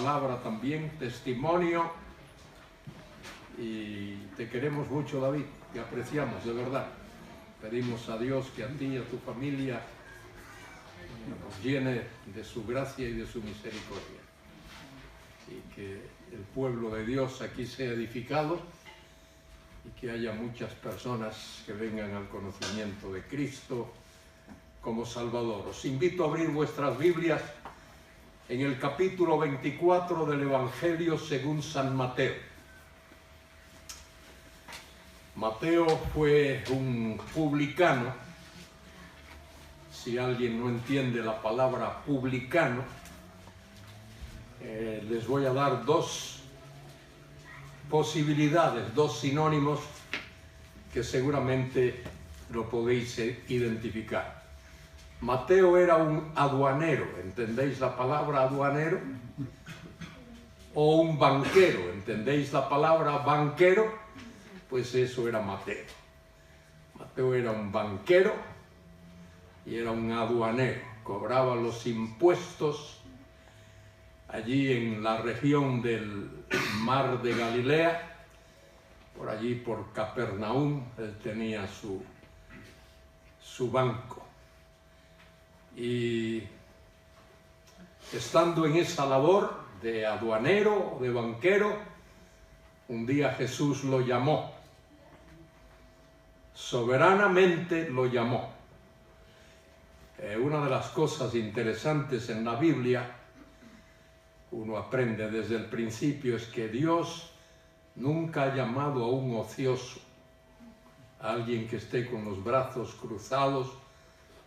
palabra también, testimonio. Y te queremos mucho, David, te apreciamos, de verdad. Pedimos a Dios que a ti y a tu familia nos llene de su gracia y de su misericordia. Y que el pueblo de Dios aquí sea edificado y que haya muchas personas que vengan al conocimiento de Cristo como Salvador. Os invito a abrir vuestras Biblias en el capítulo 24 del Evangelio según San Mateo. Mateo fue un publicano. Si alguien no entiende la palabra publicano, les voy a dar dos posibilidades, dos sinónimos que seguramente lo podéis identificar. Mateo era un aduanero, ¿entendéis la palabra aduanero? O un banquero, ¿entendéis la palabra banquero? Pues eso era Mateo. Mateo era un banquero y era un aduanero. Cobraba los impuestos allí en la región del Mar de Galilea, por allí por Capernaum. Él tenía su banco. Y estando en esa labor de aduanero o de banquero, un día Jesús lo llamó. Soberanamente lo llamó. Una de las cosas interesantes en la Biblia, uno aprende desde el principio, es que Dios nunca ha llamado a un ocioso, a alguien que esté con los brazos cruzados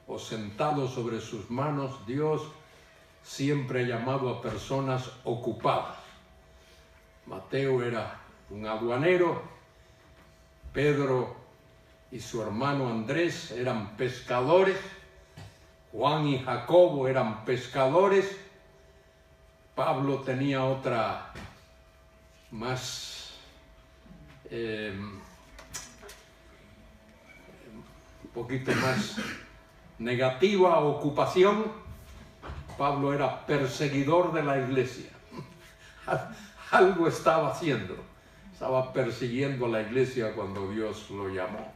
o sentado sobre sus manos. Dios siempre ha llamado a personas ocupadas. Mateo era un aduanero, Pedro y su hermano Andrés eran pescadores, Juan y Jacobo eran pescadores, Pablo tenía otra más un poquito más negativa ocupación. Pablo era perseguidor de la iglesia. Algo estaba haciendo, estaba persiguiendo a la iglesia cuando Dios lo llamó.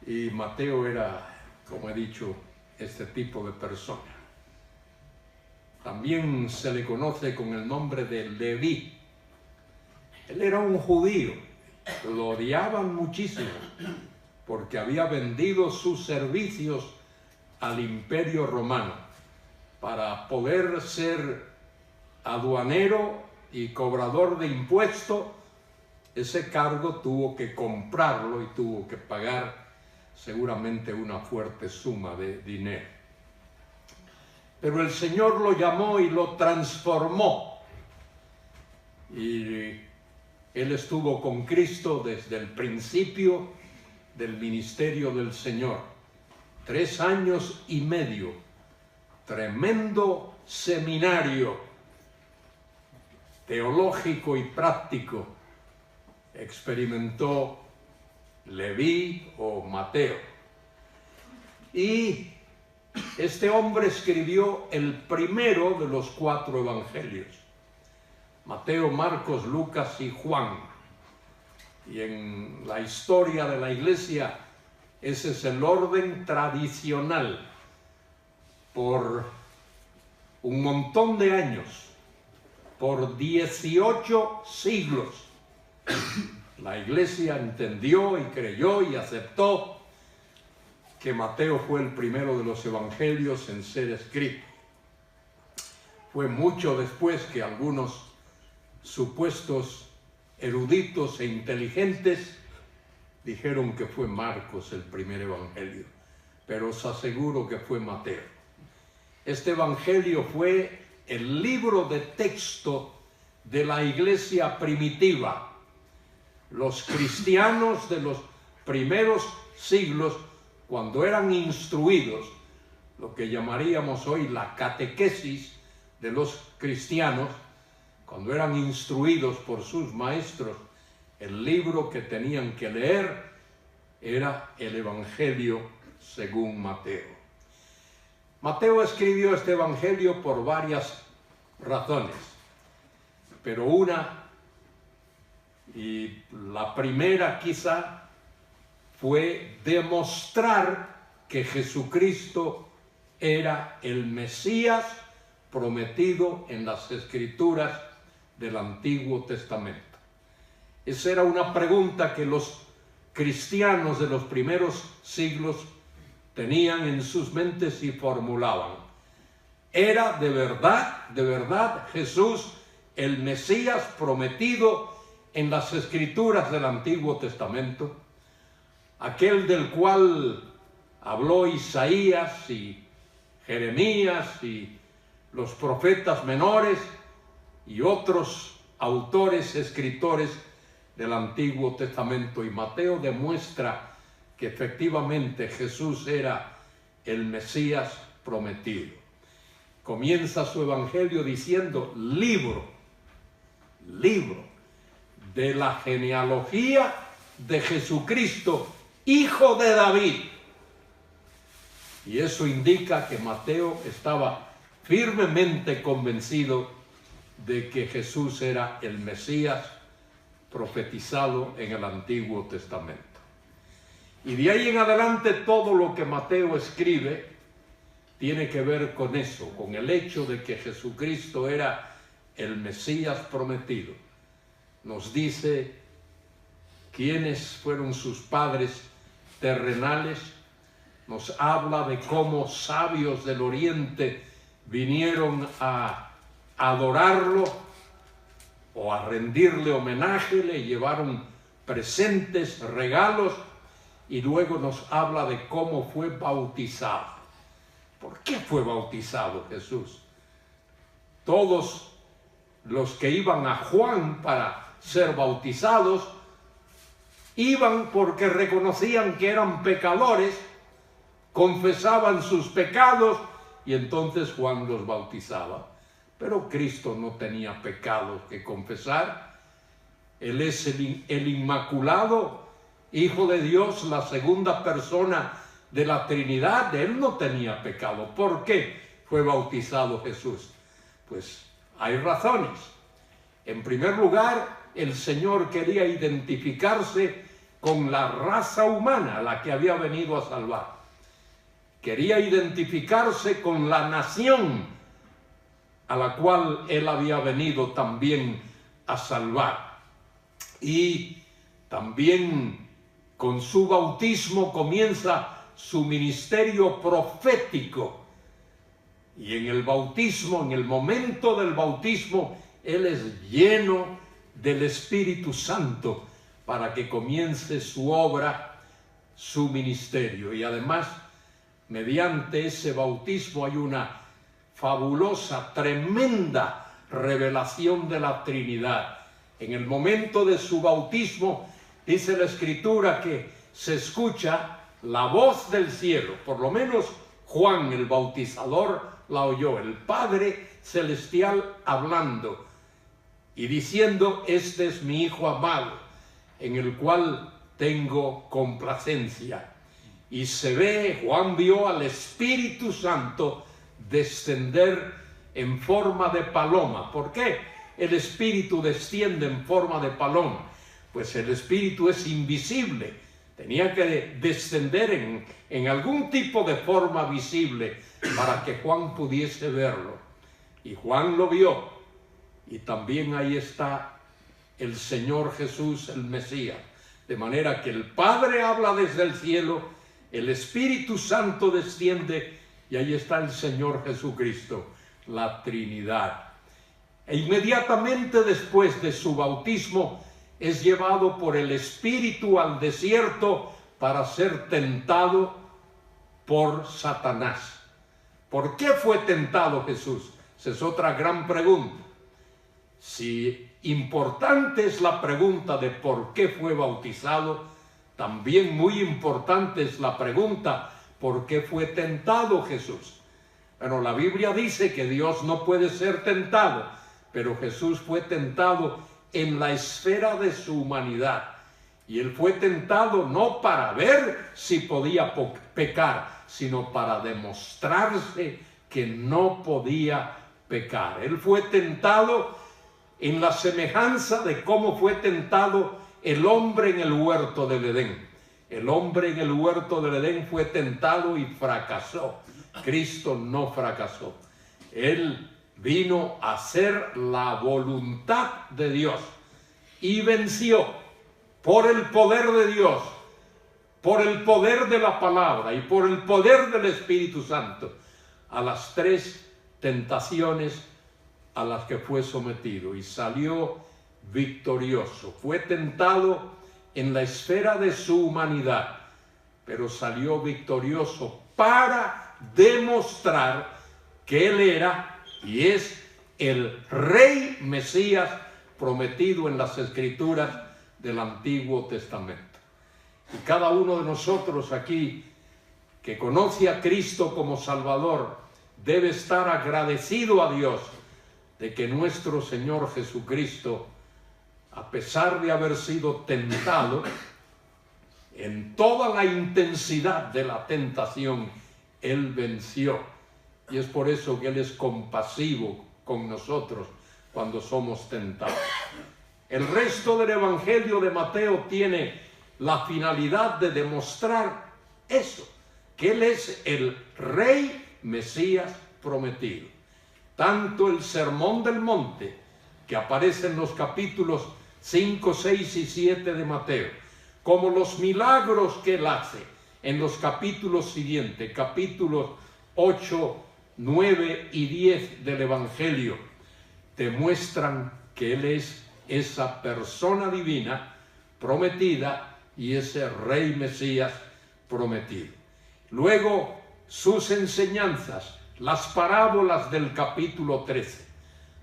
Y Mateo era, como he dicho, este tipo de persona. También se le conoce con el nombre de Leví. Él era un judío, lo odiaban muchísimo porque había vendido sus servicios al Imperio Romano para poder ser aduanero y cobrador de impuestos. Ese cargo tuvo que comprarlo y tuvo que pagar seguramente una fuerte suma de dinero. Pero el Señor lo llamó y lo transformó. Y él estuvo con Cristo desde el principio del ministerio del Señor. 3 años y medio. Tremendo seminario teológico y práctico experimentó Leví o Mateo. Y este hombre escribió el primero de los 4 evangelios: Mateo, Marcos, Lucas y Juan. Y en la historia de la iglesia ese es el orden tradicional. Por un montón de años, por 18 siglos, la iglesia entendió y creyó y aceptó que Mateo fue el primero de los evangelios en ser escrito. Fue mucho después que algunos supuestos eruditos e inteligentes dijeron que fue Marcos el primer evangelio, pero os aseguro que fue Mateo. Este evangelio fue el libro de texto de la iglesia primitiva. Los cristianos de los primeros siglos, cuando eran instruidos, lo que llamaríamos hoy la catequesis de los cristianos, cuando eran instruidos por sus maestros, el libro que tenían que leer era el Evangelio según Mateo. Mateo escribió este Evangelio por varias razones. pero una, y la primera quizá, fue demostrar que Jesucristo era el Mesías prometido en las Escrituras del Antiguo Testamento. Esa era una pregunta que los cristianos de los primeros siglos tenían en sus mentes y formulaban. ¿Era de verdad Jesús el Mesías prometido en las Escrituras del Antiguo Testamento? Aquel del cual habló Isaías y Jeremías y los profetas menores y otros autores, escritores del Antiguo Testamento. Y Mateo demuestra que efectivamente Jesús era el Mesías prometido. Comienza su evangelio diciendo: libro de la genealogía de Jesucristo, hijo de David. Y eso indica que Mateo estaba firmemente convencido de que Jesús era el Mesías profetizado en el Antiguo Testamento. Y de ahí en adelante todo lo que Mateo escribe tiene que ver con eso, con el hecho de que Jesucristo era el Mesías prometido. Nos dice quiénes fueron sus padres terrenales, nos habla de cómo sabios del Oriente vinieron a adorarlo o a rendirle homenaje, le llevaron presentes, regalos, y luego nos habla de cómo fue bautizado. ¿Por qué fue bautizado Jesús? Todos los que iban a Juan para ser bautizados iban porque reconocían que eran pecadores, confesaban sus pecados y entonces Juan los bautizaba. Pero Cristo no tenía pecados que confesar. Él es el Inmaculado, Hijo de Dios, la segunda persona de la Trinidad. Él no tenía pecado. ¿Por qué fue bautizado Jesús? Pues hay razones. En primer lugar, el Señor quería identificarse con la raza humana a la que había venido a salvar. Quería identificarse con la nación a la cual Él había venido también a salvar. Y también con su bautismo comienza su ministerio profético. Y en el bautismo, en el momento del bautismo, Él es lleno del Espíritu Santo para que comience su obra, su ministerio. Y además, mediante ese bautismo hay una fabulosa, tremenda revelación de la Trinidad. En el momento de su bautismo, dice la Escritura que se escucha la voz del cielo. Por lo menos Juan el Bautizador la oyó, el Padre Celestial hablando y diciendo: este es mi Hijo amado, en el cual tengo complacencia. Y se ve, Juan vio al Espíritu Santo descender en forma de paloma. ¿Por qué el Espíritu desciende en forma de paloma? Pues el Espíritu es invisible. Tenía que descender en algún tipo de forma visible para que Juan pudiese verlo. Y Juan lo vio. Y también ahí está el Señor Jesús, el Mesías. De manera que el Padre habla desde el cielo, el Espíritu Santo desciende y ahí está el Señor Jesucristo, la Trinidad. E inmediatamente después de su bautismo es llevado por el Espíritu al desierto para ser tentado por Satanás. ¿Por qué fue tentado Jesús? Esa es otra gran pregunta. Si importante es la pregunta de por qué fue bautizado, también muy importante es la pregunta por qué fue tentado Jesús. Bueno, la Biblia dice que Dios no puede ser tentado, pero Jesús fue tentado en la esfera de su humanidad. Y Él fue tentado no para ver si podía pecar, sino para demostrarse que no podía pecar. Él fue tentado en la semejanza de cómo fue tentado el hombre en el huerto del Edén. El hombre en el huerto del Edén fue tentado y fracasó. Cristo no fracasó. Él vino a hacer la voluntad de Dios y venció por el poder de Dios, por el poder de la palabra y por el poder del Espíritu Santo a las 3 tentaciones a las que fue sometido, y salió victorioso. Fue tentado en la esfera de su humanidad, pero salió victorioso para demostrar que Él era y es el Rey Mesías prometido en las Escrituras del Antiguo Testamento. Y cada uno de nosotros aquí que conoce a Cristo como Salvador debe estar agradecido a Dios de que nuestro Señor Jesucristo, a pesar de haber sido tentado en toda la intensidad de la tentación, Él venció. Y es por eso que Él es compasivo con nosotros cuando somos tentados. El resto del Evangelio de Mateo tiene la finalidad de demostrar eso, que Él es el Rey Mesías prometido. Tanto el Sermón del Monte, que aparece en los capítulos 5, 6 y 7 de Mateo, como los milagros que Él hace en los capítulos siguientes, capítulos 8, 9 y 10 del Evangelio, demuestran que Él es esa persona divina prometida y ese Rey Mesías prometido. Luego, sus enseñanzas, las parábolas del capítulo 13,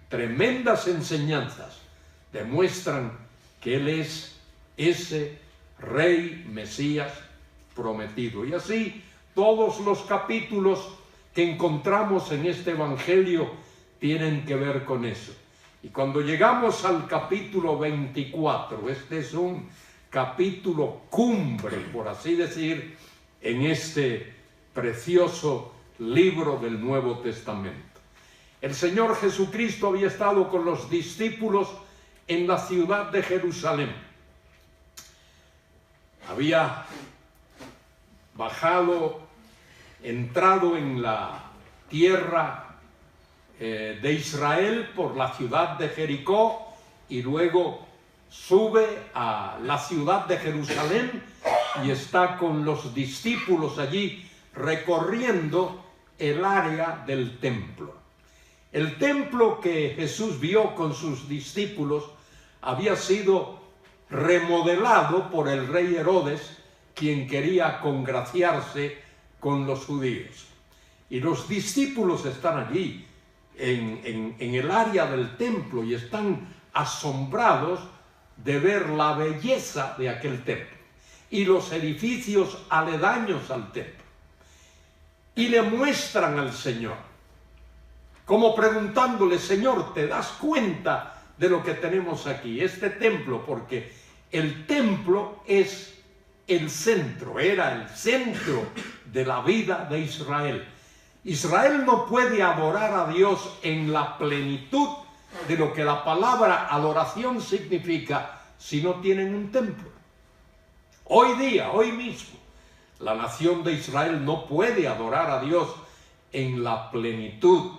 tremendas enseñanzas, demuestran que Él es ese Rey Mesías prometido. Y así, todos los capítulos que encontramos en este Evangelio tienen que ver con eso. Y cuando llegamos al capítulo 24, este es un capítulo cumbre, por así decir, en este precioso libro del Nuevo Testamento. El Señor Jesucristo había estado con los discípulos en la ciudad de Jerusalén. Había bajado, entrado en la tierra de Israel por la ciudad de Jericó y luego sube a la ciudad de Jerusalén y está con los discípulos allí recorriendo el área del templo. El templo que Jesús vio con sus discípulos había sido remodelado por el rey Herodes, quien quería congraciarse con los judíos. Y los discípulos están allí en el área del templo y están asombrados de ver la belleza de aquel templo y los edificios aledaños al templo. Y le muestran al Señor, como preguntándole: Señor, ¿te das cuenta de lo que tenemos aquí, este templo? Porque el templo es el centro, era el centro de la vida de Israel. Israel no puede adorar a Dios en la plenitud de lo que la palabra adoración significa si no tienen un templo. Hoy día, hoy mismo, la nación de Israel no puede adorar a Dios en la plenitud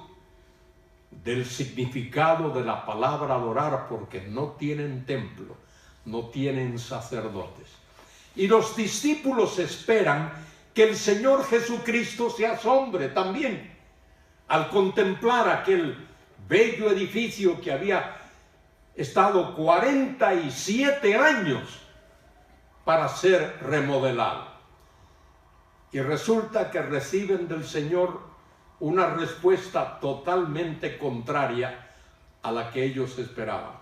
del significado de la palabra adorar, porque no tienen templo, no tienen sacerdotes. Y los discípulos esperan que el Señor Jesucristo se asombre también al contemplar aquel bello edificio que había estado 47 años para ser remodelado. Y resulta que reciben del Señor una respuesta totalmente contraria a la que ellos esperaban.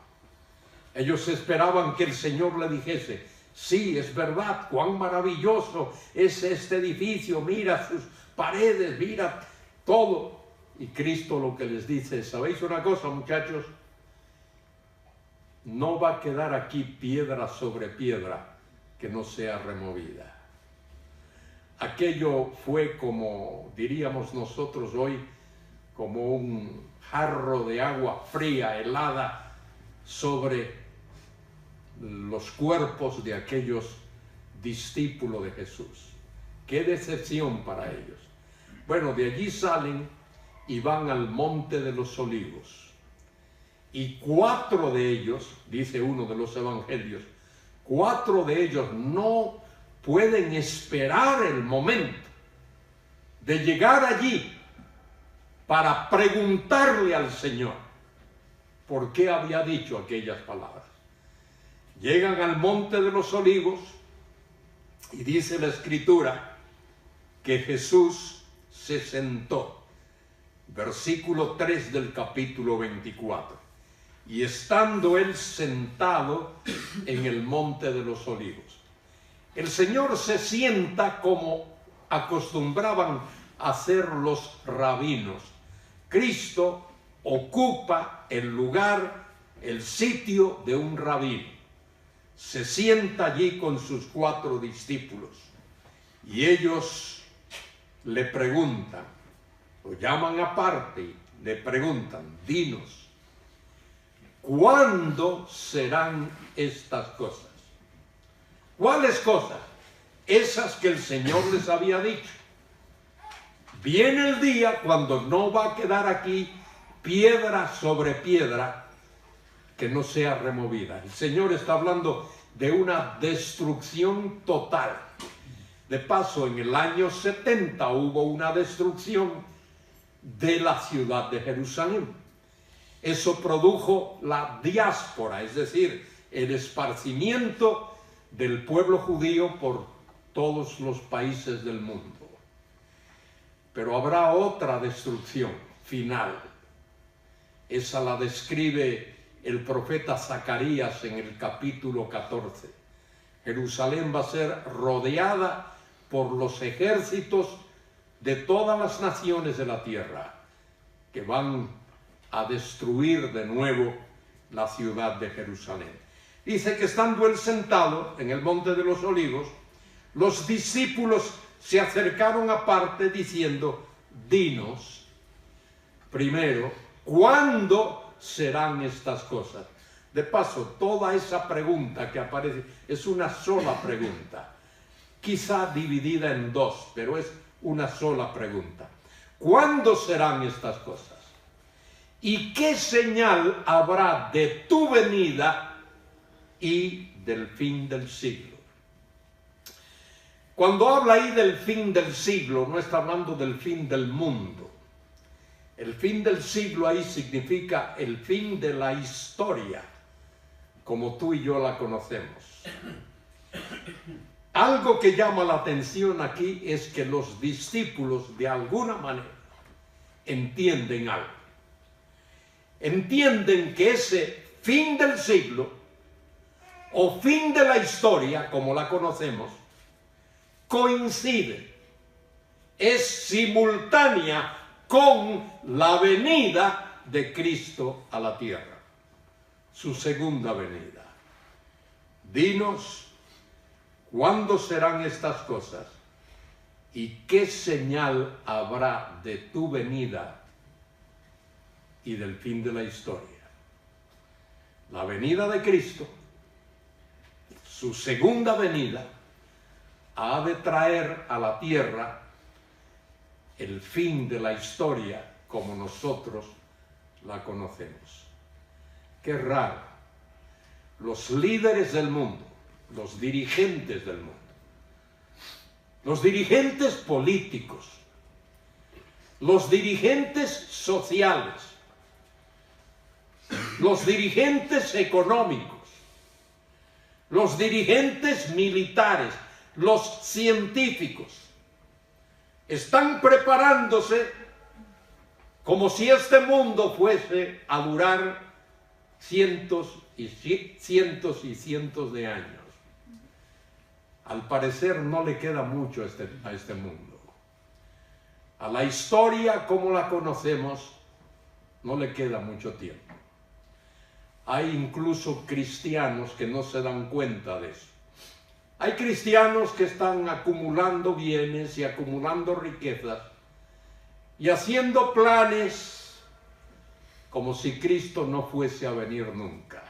Ellos esperaban que el Señor le dijese: sí, es verdad, cuán maravilloso es este edificio, mira sus paredes, mira todo. Y Cristo lo que les dice: ¿sabéis una cosa, muchachos? No va a quedar aquí piedra sobre piedra que no sea removida. Aquello fue, como diríamos nosotros hoy, como un jarro de agua fría, helada, sobre los cuerpos de aquellos discípulos de Jesús. ¡Qué decepción para ellos! Bueno, de allí salen y van al Monte de los Olivos. Y 4 de ellos, dice uno de los evangelios, 4 de ellos no pueden esperar el momento de llegar allí para preguntarle al Señor por qué había dicho aquellas palabras. Llegan al Monte de los Olivos y dice la Escritura que Jesús se sentó. Versículo 3 del capítulo 24. Y estando él sentado en el Monte de los Olivos. El Señor se sienta como acostumbraban a hacer los rabinos. Cristo ocupa el lugar, el sitio de un rabino. Se sienta allí con sus 4 discípulos y ellos le preguntan, lo llaman aparte y le preguntan, dinos, ¿cuándo serán estas cosas? ¿Cuáles cosas? Esas que el Señor les había dicho. Viene el día cuando no va a quedar aquí piedra sobre piedra que no sea removida. El Señor está hablando de una destrucción total. De paso, en el año 70 hubo una destrucción de la ciudad de Jerusalén. Eso produjo la diáspora, es decir, el esparcimiento del pueblo judío por todos los países del mundo. Pero habrá otra destrucción final. Esa la describe el profeta Zacarías en el capítulo 14. Jerusalén va a ser rodeada por los ejércitos de todas las naciones de la tierra que van a destruir de nuevo la ciudad de Jerusalén. Dice que estando él sentado en el Monte de los Olivos, los discípulos se acercaron aparte diciendo, dinos primero, ¿cuándo serán estas cosas? De paso, toda esa pregunta que aparece es una sola pregunta, quizá dividida en 2, pero es una sola pregunta. ¿Cuándo serán estas cosas? ¿Y qué señal habrá de tu venida y del fin del siglo? Cuando habla ahí del fin del siglo, no está hablando del fin del mundo. El fin del siglo ahí significa el fin de la historia, como tú y yo la conocemos. Algo que llama la atención aquí es que los discípulos de alguna manera entienden algo. Entienden que ese fin del siglo o fin de la historia, como la conocemos, coincide, es simultánea con la venida de Cristo a la tierra, su segunda venida. Dinos, ¿cuándo serán estas cosas? ¿Y qué señal habrá de tu venida y del fin de la historia? La venida de Cristo, su segunda venida, ha de traer a la tierra el fin de la historia como nosotros la conocemos. Qué raro. Los líderes del mundo, los dirigentes del mundo, los dirigentes políticos, los dirigentes sociales, los dirigentes económicos, los dirigentes militares, los científicos, están preparándose como si este mundo fuese a durar cientos y cientos de años. Al parecer no le queda mucho a este mundo. A la historia como la conocemos no le queda mucho tiempo. Hay incluso cristianos que no se dan cuenta de eso. Hay cristianos que están acumulando bienes y acumulando riquezas y haciendo planes como si Cristo no fuese a venir nunca.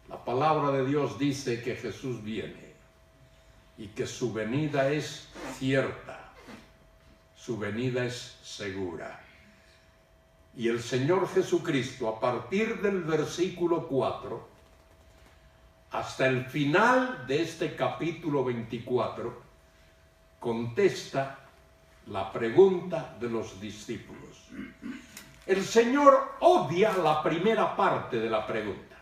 La palabra de Dios dice que Jesús viene y que su venida es cierta, su venida es segura. Y el Señor Jesucristo, a partir del versículo 4, hasta el final de este capítulo 24, contesta la pregunta de los discípulos. El Señor odia la primera parte de la pregunta.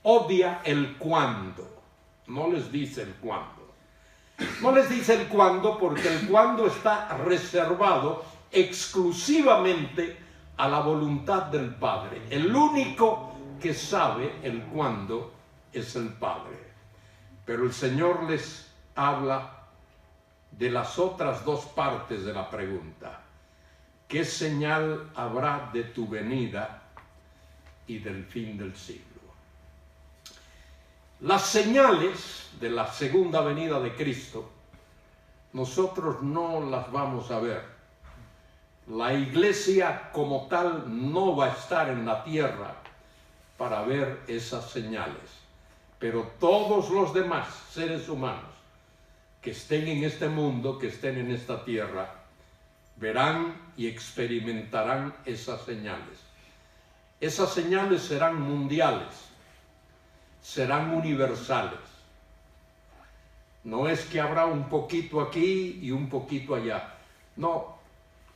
Odia el cuándo. No les dice el cuándo. No les dice el cuándo porque el cuándo está reservado exclusivamente a la voluntad del Padre. El único que sabe el cuándo es el Padre. Pero el Señor les habla de las otras dos partes de la pregunta. ¿Qué señal habrá de tu venida y del fin del siglo? Las señales de la segunda venida de Cristo, nosotros no las vamos a ver. La iglesia como tal no va a estar en la tierra para ver esas señales. Pero todos los demás seres humanos que estén en este mundo, que estén en esta tierra, verán y experimentarán esas señales. Esas señales serán mundiales, serán universales. No es que habrá un poquito aquí y un poquito allá. No,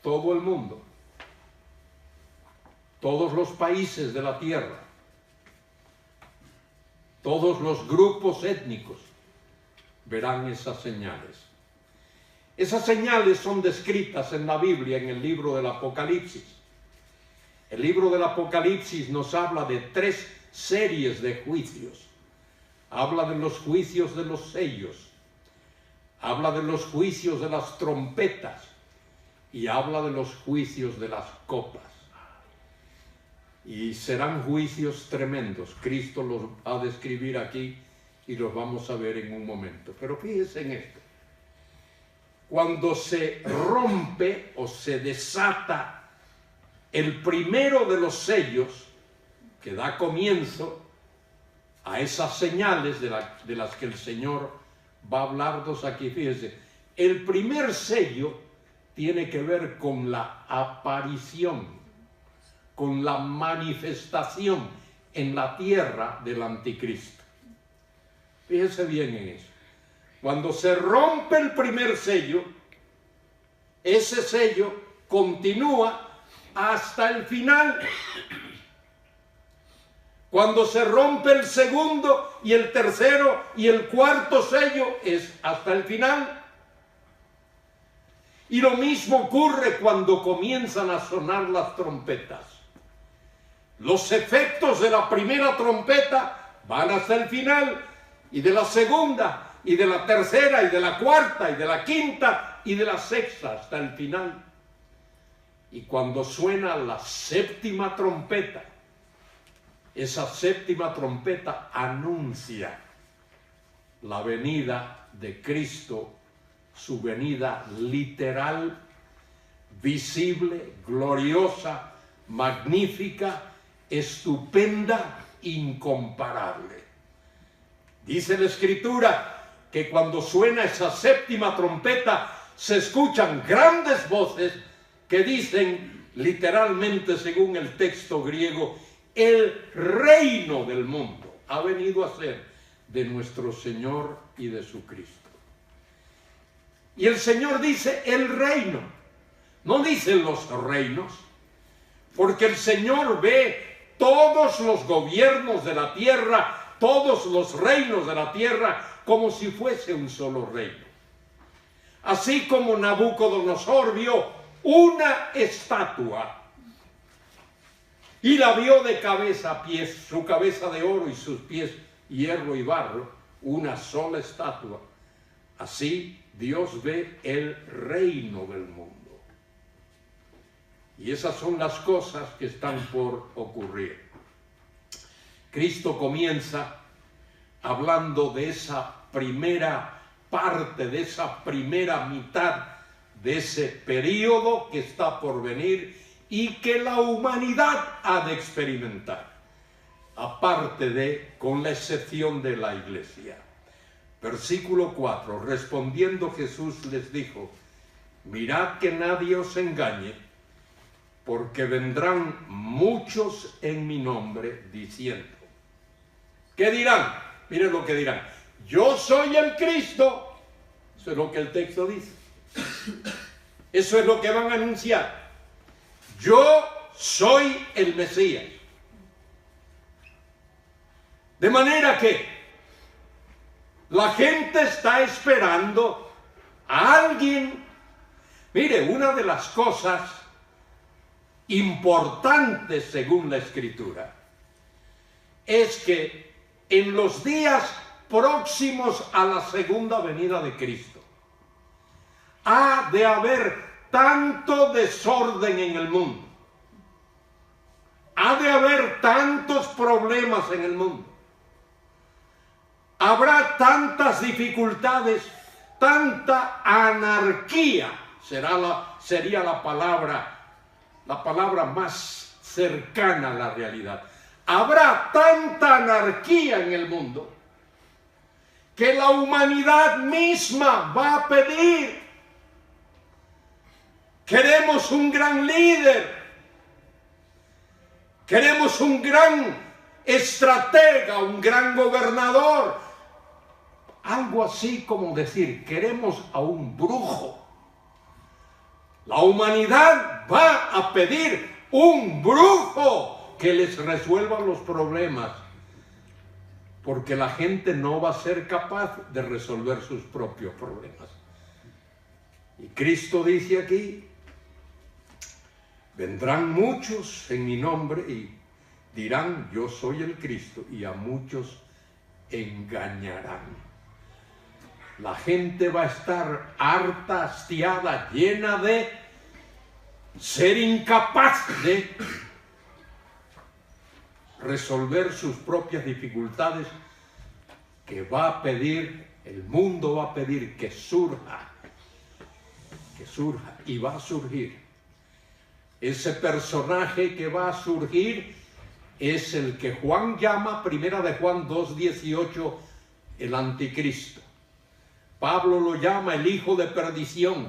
todo el mundo, todos los países de la tierra, todos los grupos étnicos verán esas señales. Esas señales son descritas en la Biblia, en el libro del Apocalipsis. El libro del Apocalipsis nos habla de 3 series de juicios. Habla de los juicios de los sellos, habla de los juicios de las trompetas y habla de los juicios de las copas. Y serán juicios tremendos. Cristo los va a describir aquí y los vamos a ver en un momento. Pero fíjense en esto. Cuando se rompe o se desata el primero de los sellos que da comienzo a esas señales de las que el Señor va a hablarnos aquí, fíjense, el primer sello tiene que ver con la aparición, con la manifestación en la tierra del anticristo. Fíjense bien en eso. Cuando se rompe el primer sello, ese sello continúa hasta el final. Cuando se rompe el segundo y el tercero y el cuarto sello, es hasta el final. Y lo mismo ocurre cuando comienzan a sonar las trompetas. Los efectos de la primera trompeta van hasta el final, y de la segunda, y de la tercera, y de la cuarta, y de la quinta, y de la sexta, hasta el final. Y cuando suena la séptima trompeta, esa séptima trompeta anuncia la venida de Cristo, su venida literal, visible, gloriosa, magnífica, estupenda, incomparable. Dice la Escritura que cuando suena esa séptima trompeta se escuchan grandes voces que dicen literalmente, según el texto griego, el reino del mundo ha venido a ser de nuestro Señor y de su Cristo. Y el Señor dice el reino, no dice los reinos, porque el Señor ve todos los gobiernos de la tierra, todos los reinos de la tierra, como si fuese un solo reino. Así como Nabucodonosor vio una estatua y la vio de cabeza a pies, su cabeza de oro y sus pies hierro y barro, una sola estatua. Así Dios ve el reino del mundo. Y esas son las cosas que están por ocurrir. Cristo comienza hablando de esa primera parte, de esa primera mitad, de ese periodo que está por venir y que la humanidad ha de experimentar. aparte de, con la excepción de la iglesia. Versículo 4, respondiendo Jesús les dijo, mirad que nadie os engañe, porque vendrán muchos en mi nombre diciendo. ¿Qué dirán? Miren lo que dirán. Yo soy el Cristo. Eso es lo que el texto dice. Eso es lo que van a anunciar. Yo soy el Mesías. De manera que la gente está esperando a alguien. Mire, una de las cosas importantes según la Escritura es que en los días próximos a la segunda venida de Cristo ha de haber tanto desorden en el mundo, ha de haber tantos problemas en el mundo, habrá tantas dificultades, tanta anarquía, sería la palabra más cercana a la realidad. Habrá tanta anarquía en el mundo que la humanidad misma va a pedir. Queremos un gran líder, queremos un gran estratega, un gran gobernador. Algo así como decir, queremos a un brujo. La humanidad va a pedir un brujo que les resuelva los problemas, porque la gente no va a ser capaz de resolver sus propios problemas. Y Cristo dice aquí, vendrán muchos en mi nombre y dirán, yo soy el Cristo, y a muchos engañarán. La gente va a estar harta, hastiada, llena de ser incapaz de resolver sus propias dificultades, que va a pedir, el mundo va a pedir que surja, y va a surgir. Ese personaje que va a surgir es el que Juan llama, primera de Juan 2:18, el anticristo. Pablo lo llama el hijo de perdición,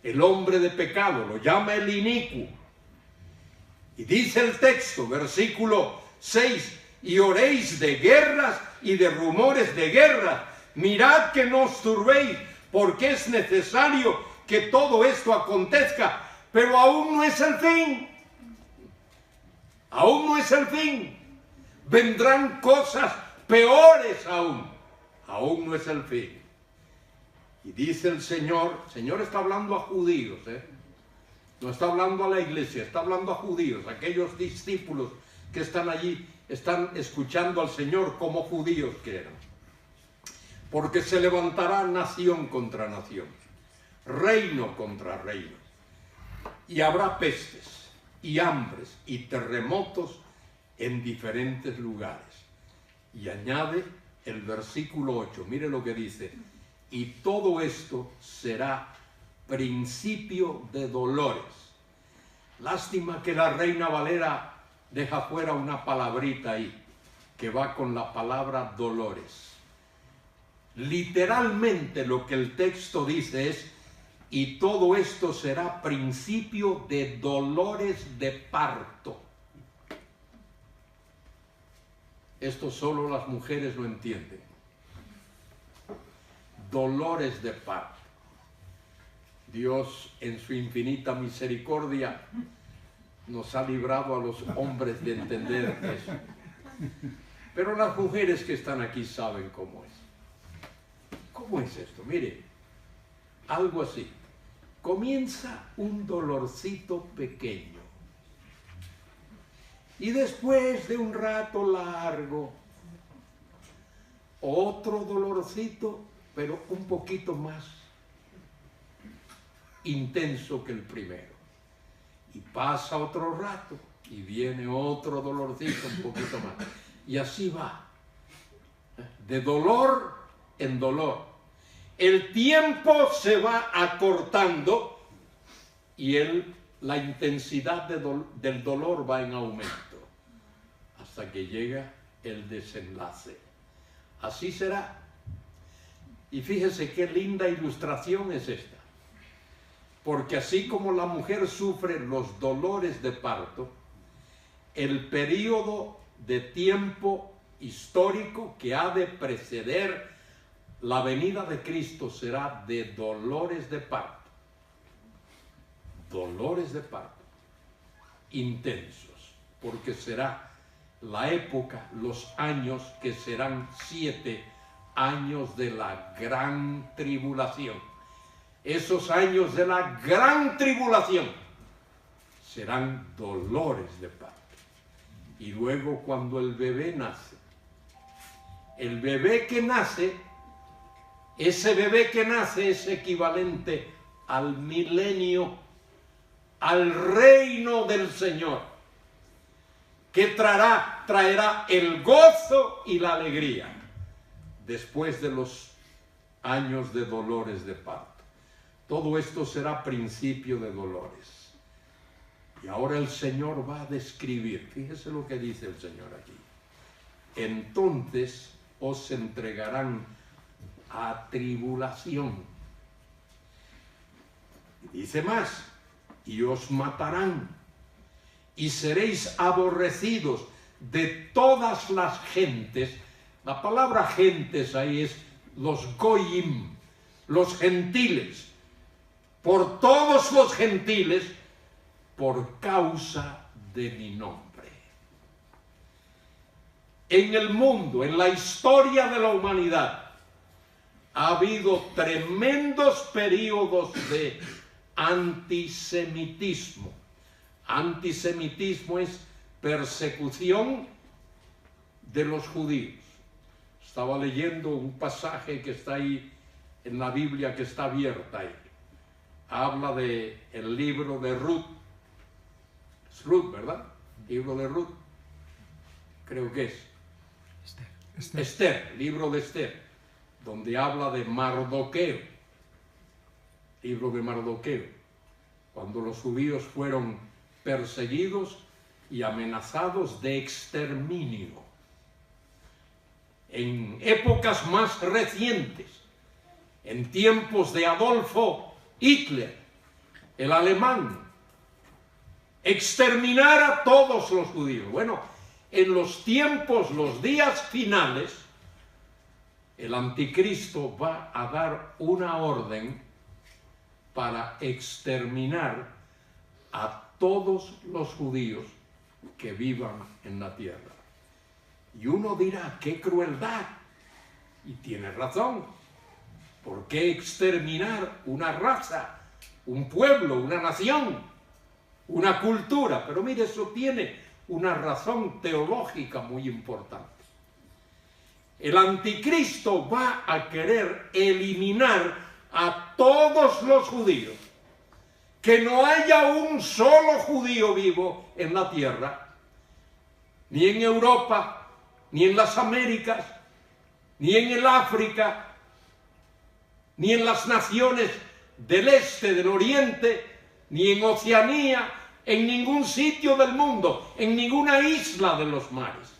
el hombre de pecado, lo llama el inicuo. Y dice el texto, versículo 6, y oréis de guerras y de rumores de guerra. Mirad que no os turbéis, porque es necesario que todo esto acontezca, pero aún no es el fin. Aún no es el fin. Vendrán cosas peores aún. Aún no es el fin. Y dice el Señor está hablando a judíos, no está hablando a la iglesia, está hablando a judíos, aquellos discípulos que están allí, están escuchando al Señor como judíos que eran. Porque se levantará nación contra nación, reino contra reino, y habrá pestes, y hambres, y terremotos en diferentes lugares. Y añade el versículo 8, mire lo que dice, y todo esto será principio de dolores. Lástima que la Reina Valera deja fuera una palabrita ahí, que va con la palabra dolores. Literalmente lo que el texto dice es, y todo esto será principio de dolores de parto. Esto solo las mujeres lo entienden. Dolores de parto. Dios en su infinita misericordia nos ha librado a los hombres de entender eso. Pero las mujeres que están aquí saben cómo es. ¿Cómo es esto? Mire, algo así. Comienza un dolorcito pequeño. Y después de un rato largo, otro dolorcito, pero un poquito más intenso que el primero. Y pasa otro rato y viene otro dolorcito un poquito más. Y así va, de dolor en dolor. El tiempo se va acortando y la intensidad del dolor va en aumento. hasta que llega el desenlace. Así será. Y fíjese qué linda ilustración es esta. Porque así como la mujer sufre los dolores de parto, el periodo de tiempo histórico que ha de preceder la venida de Cristo será de dolores de parto. Dolores de parto intensos, porque será la época, los años que serán 7 años de la gran tribulación. Esos años de la gran tribulación serán dolores de parto. Y luego cuando el bebé nace, el bebé que nace, ese bebé que nace es equivalente al milenio, al reino del Señor, que traerá el gozo y la alegría después de los años de dolores de parto. Todo esto será principio de dolores. Y ahora el Señor va a describir, fíjese lo que dice el Señor aquí. Entonces os entregarán a tribulación. Y dice más, y os matarán, y seréis aborrecidos de todas las gentes. La palabra gentes ahí es los goyim, los gentiles. Por todos los gentiles, por causa de mi nombre. En el mundo, en la historia de la humanidad, ha habido tremendos periodos de antisemitismo. Antisemitismo es persecución de los judíos. Estaba leyendo un pasaje que está ahí en la Biblia, que está abierta ahí. Habla de el libro de Ruth. Es Ruth, ¿verdad? Libro de Ruth. Creo que es. Esther, libro de Esther, donde habla de Mardoqueo. Libro de Mardoqueo. Cuando los judíos fueron perseguidos y amenazados de exterminio. En épocas más recientes, en tiempos de Adolfo Hitler, el alemán, exterminar a todos los judíos. Bueno, en los tiempos, los días finales, el anticristo va a dar una orden para exterminar a todos los judíos que vivan en la tierra. Y uno dirá, ¡qué crueldad! Y tiene razón. ¿Por qué exterminar una raza, un pueblo, una nación, una cultura? Pero mire, eso tiene una razón teológica muy importante. El anticristo va a querer eliminar a todos los judíos. Que no haya un solo judío vivo en la tierra, ni en Europa, ni en las Américas, ni en el África, ni en las naciones del este, del oriente, ni en Oceanía, en ningún sitio del mundo, en ninguna isla de los mares.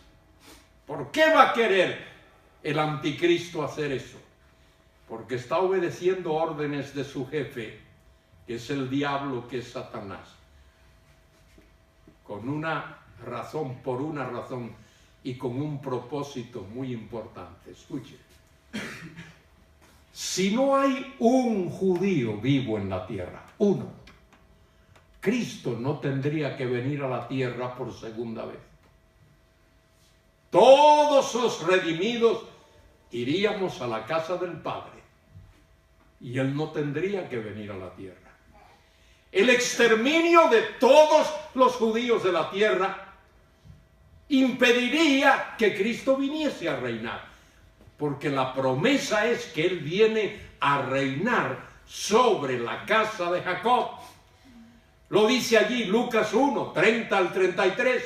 ¿Por qué va a querer el anticristo hacer eso? Porque está obedeciendo órdenes de su jefe, que es el diablo, que es Satanás. Con una razón, por una razón y con un propósito muy importante. Escuche. Si no hay un judío vivo en la tierra, uno, Cristo no tendría que venir a la tierra por segunda vez. Todos los redimidos iríamos a la casa del Padre y Él no tendría que venir a la tierra. El exterminio de todos los judíos de la tierra impediría que Cristo viniese a reinar. Porque la promesa es que Él viene a reinar sobre la casa de Jacob. Lo dice allí Lucas 1, 30 al 33.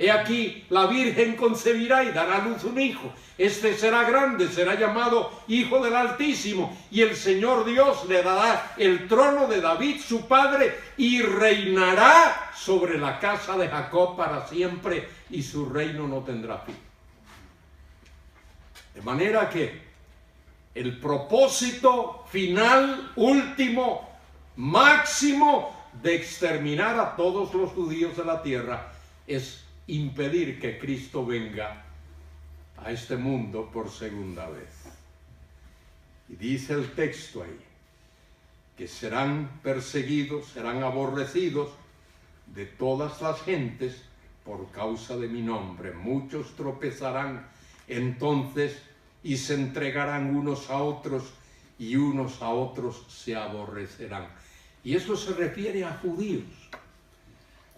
He aquí, la Virgen concebirá y dará a luz un hijo. Este será grande, será llamado Hijo del Altísimo. Y el Señor Dios le dará el trono de David, su padre, y reinará sobre la casa de Jacob para siempre, y su reino no tendrá fin. De manera que el propósito final, último, máximo de exterminar a todos los judíos de la tierra es impedir que Cristo venga a este mundo por segunda vez. Y dice el texto ahí, que serán perseguidos, serán aborrecidos de todas las gentes por causa de mi nombre. Muchos tropezarán entonces y se entregarán unos a otros y unos a otros se aborrecerán. Y eso se refiere a judíos.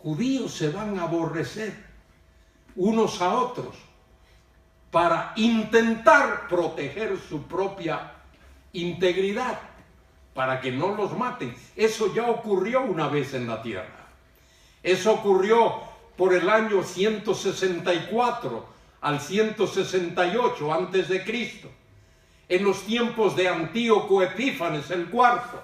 Judíos se van a aborrecer unos a otros para intentar proteger su propia integridad, para que no los maten. Eso ya ocurrió una vez en la tierra. Eso ocurrió por el año 164 al 168 antes de Cristo, en los tiempos de Antíoco Epífanes el cuarto,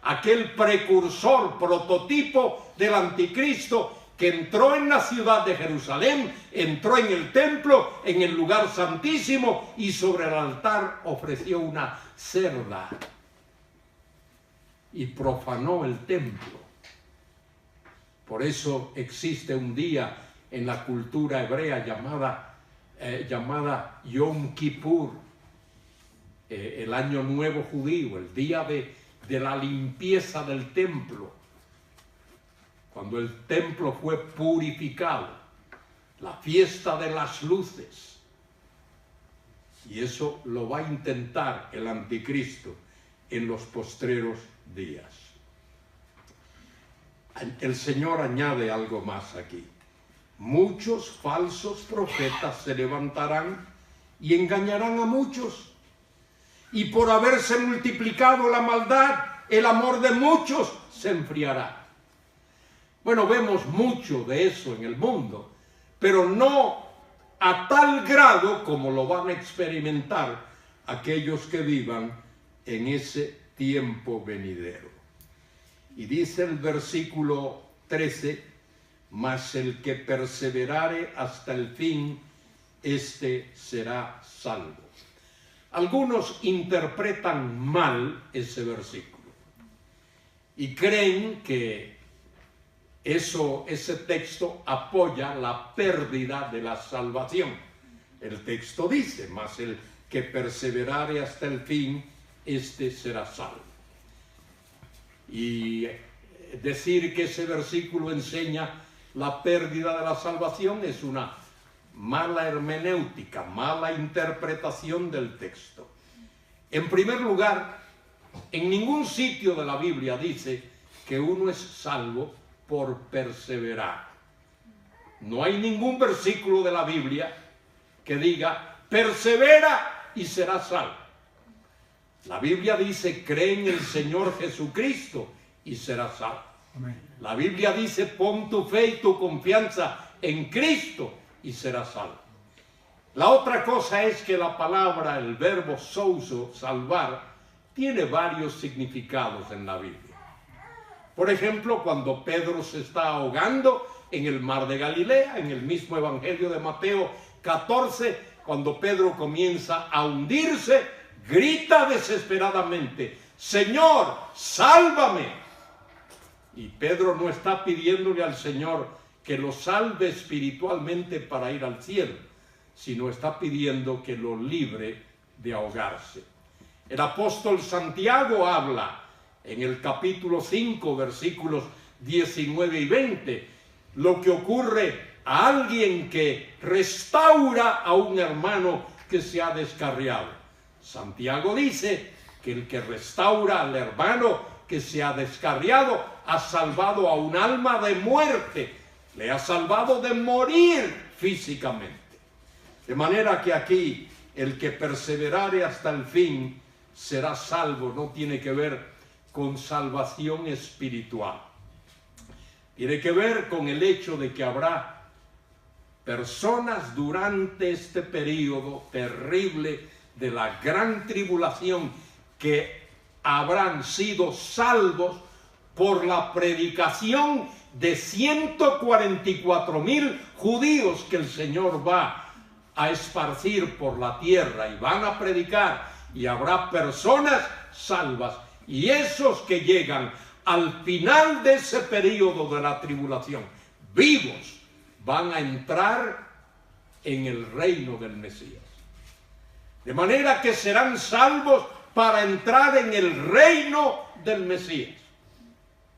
aquel precursor, prototipo del anticristo, que entró en la ciudad de Jerusalén, entró en el templo, en el lugar santísimo, y sobre el altar ofreció una cerda y profanó el templo. Por eso existe un día en la cultura hebrea llamada Yom Kippur, el año nuevo judío, el día de la limpieza del templo, cuando el templo fue purificado, la fiesta de las luces. Y eso lo va a intentar el anticristo en los postreros días. El Señor añade algo más aquí. Muchos falsos profetas se levantarán y engañarán a muchos. Y por haberse multiplicado la maldad, el amor de muchos se enfriará. Bueno, vemos mucho de eso en el mundo, pero no a tal grado como lo van a experimentar aquellos que vivan en ese tiempo venidero. Y dice el versículo 13, mas el que perseverare hasta el fin, éste será salvo. Algunos interpretan mal ese versículo y creen que ese texto apoya la pérdida de la salvación. El texto dice, mas el que perseverare hasta el fin, éste será salvo. Y decir que ese versículo enseña la pérdida de la salvación es una mala hermenéutica, mala interpretación del texto. En primer lugar, en ningún sitio de la Biblia dice que uno es salvo por perseverar. No hay ningún versículo de la Biblia que diga, persevera y serás salvo. La Biblia dice, cree en el Señor Jesucristo y serás salvo. Amén. La Biblia dice, pon tu fe y tu confianza en Cristo y serás salvo. La otra cosa es que la palabra, el verbo souzo, salvar, tiene varios significados en la Biblia. Por ejemplo, cuando Pedro se está ahogando en el mar de Galilea, en el mismo Evangelio de Mateo 14, cuando Pedro comienza a hundirse, grita desesperadamente, Señor, sálvame. Y Pedro no está pidiéndole al Señor que lo salve espiritualmente para ir al cielo, sino está pidiendo que lo libre de ahogarse. El apóstol Santiago habla en el capítulo 5, versículos 19 y 20, lo que ocurre a alguien que restaura a un hermano que se ha descarriado. Santiago dice que el que restaura al hermano que se ha descarriado ha salvado a un alma de muerte, le ha salvado de morir físicamente. De manera que aquí el que perseverare hasta el fin será salvo, no tiene que ver con salvación espiritual. Tiene que ver con el hecho de que habrá personas durante este periodo terrible de la gran tribulación que habrán sido salvos por la predicación de 144,000 judíos que el Señor va a esparcir por la tierra y van a predicar, y habrá personas salvas, y esos que llegan al final de ese periodo de la tribulación vivos van a entrar en el reino del Mesías, de manera que serán salvos para entrar en el reino del Mesías.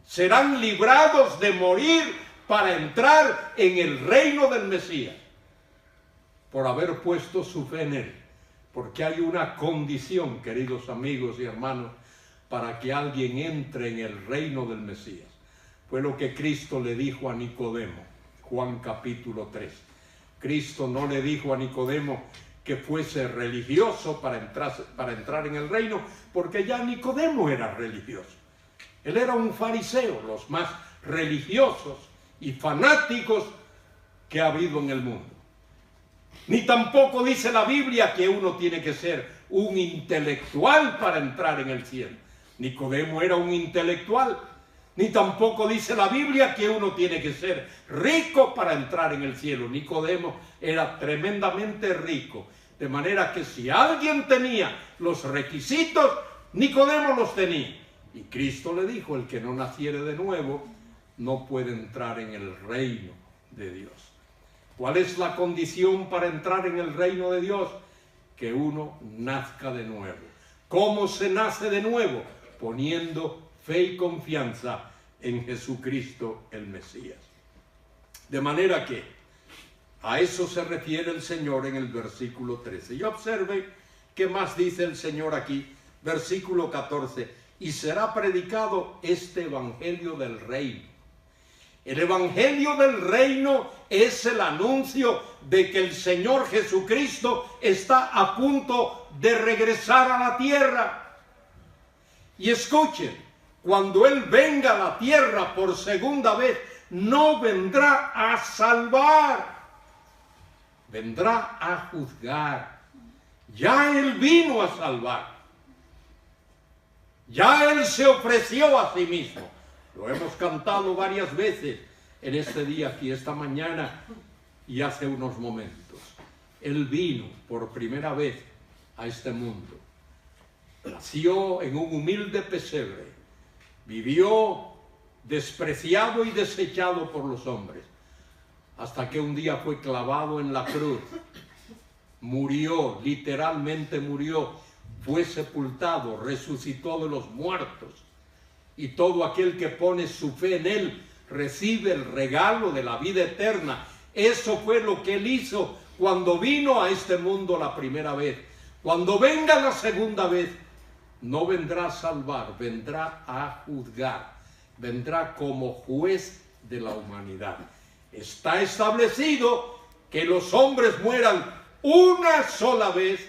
Serán librados de morir para entrar en el reino del Mesías, por haber puesto su fe en Él. Porque hay una condición, queridos amigos y hermanos, para que alguien entre en el reino del Mesías. Fue lo que Cristo le dijo a Nicodemo, Juan capítulo 3. Cristo no le dijo a Nicodemo que fuese religioso para entrar en el reino, porque ya Nicodemo era religioso. Él era un fariseo, los más religiosos y fanáticos que ha habido en el mundo. Ni tampoco dice la Biblia que uno tiene que ser un intelectual para entrar en el cielo. Nicodemo era un intelectual. Ni tampoco dice la Biblia que uno tiene que ser rico para entrar en el cielo. Nicodemo era tremendamente rico. De manera que si alguien tenía los requisitos, Nicodemo los tenía. Y Cristo le dijo, el que no naciere de nuevo no puede entrar en el reino de Dios. ¿Cuál es la condición para entrar en el reino de Dios? Que uno nazca de nuevo. ¿Cómo se nace de nuevo? Poniendo fe y confianza en Jesucristo el Mesías. De manera que a eso se refiere el Señor en el versículo 13. Y observe qué más dice el Señor aquí, versículo 14. Y será predicado este evangelio del reino. El evangelio del reino es el anuncio de que el Señor Jesucristo está a punto de regresar a la tierra. Y escuchen, cuando Él venga a la tierra por segunda vez, no vendrá a salvar, vendrá a juzgar. Ya Él vino a salvar. Ya Él se ofreció a sí mismo. Lo hemos cantado varias veces en este día aquí, esta mañana y hace unos momentos. Él vino por primera vez a este mundo. Nació en un humilde pesebre. Vivió despreciado y desechado por los hombres. Hasta que un día fue clavado en la cruz. Murió, literalmente murió. Fue sepultado, resucitó de los muertos. Y todo aquel que pone su fe en Él recibe el regalo de la vida eterna. Eso fue lo que Él hizo cuando vino a este mundo la primera vez. Cuando venga la segunda vez, no vendrá a salvar, vendrá a juzgar. Vendrá como juez de la humanidad. Está establecido que los hombres mueran una sola vez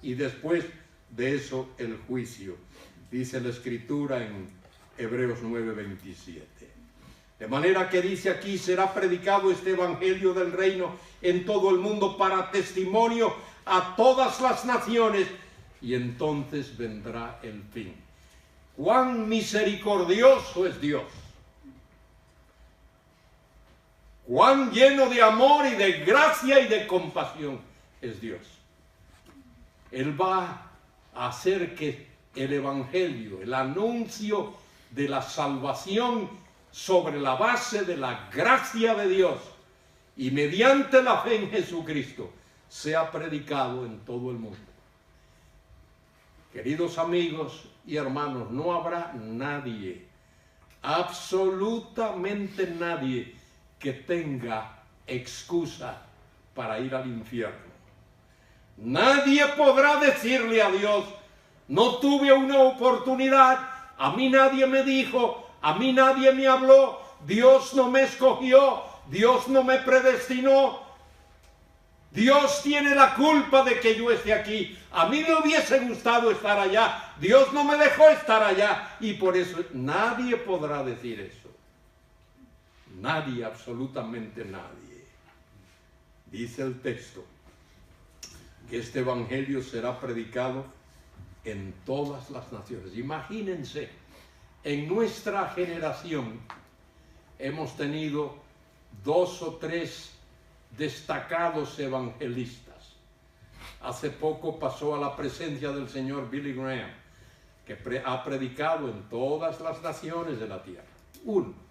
y después de eso el juicio. Dice la Escritura en Hebreos 9:27. De manera que dice aquí, será predicado este evangelio del reino en todo el mundo para testimonio a todas las naciones, y entonces vendrá el fin. Cuán misericordioso es Dios. Cuán lleno de amor y de gracia y de compasión es Dios. Él va a hacer que el evangelio, el anuncio de la salvación sobre la base de la gracia de Dios y mediante la fe en Jesucristo, sea predicado en todo el mundo. Queridos amigos y hermanos, no habrá nadie, absolutamente nadie, que tenga excusa para ir al infierno. Nadie podrá decirle a Dios, no tuve una oportunidad, a mí nadie me dijo, a mí nadie me habló, Dios no me escogió, Dios no me predestinó, Dios tiene la culpa de que yo esté aquí, a mí me hubiese gustado estar allá, Dios no me dejó estar allá, y por eso nadie podrá decir eso. Nadie, absolutamente nadie. dice el texto que este evangelio será predicado en todas las naciones. Imagínense, en nuestra generación hemos tenido 2 o 3 destacados evangelistas. Hace poco pasó a la presencia del señor Billy Graham, que ha predicado en todas las naciones de la tierra. Uno.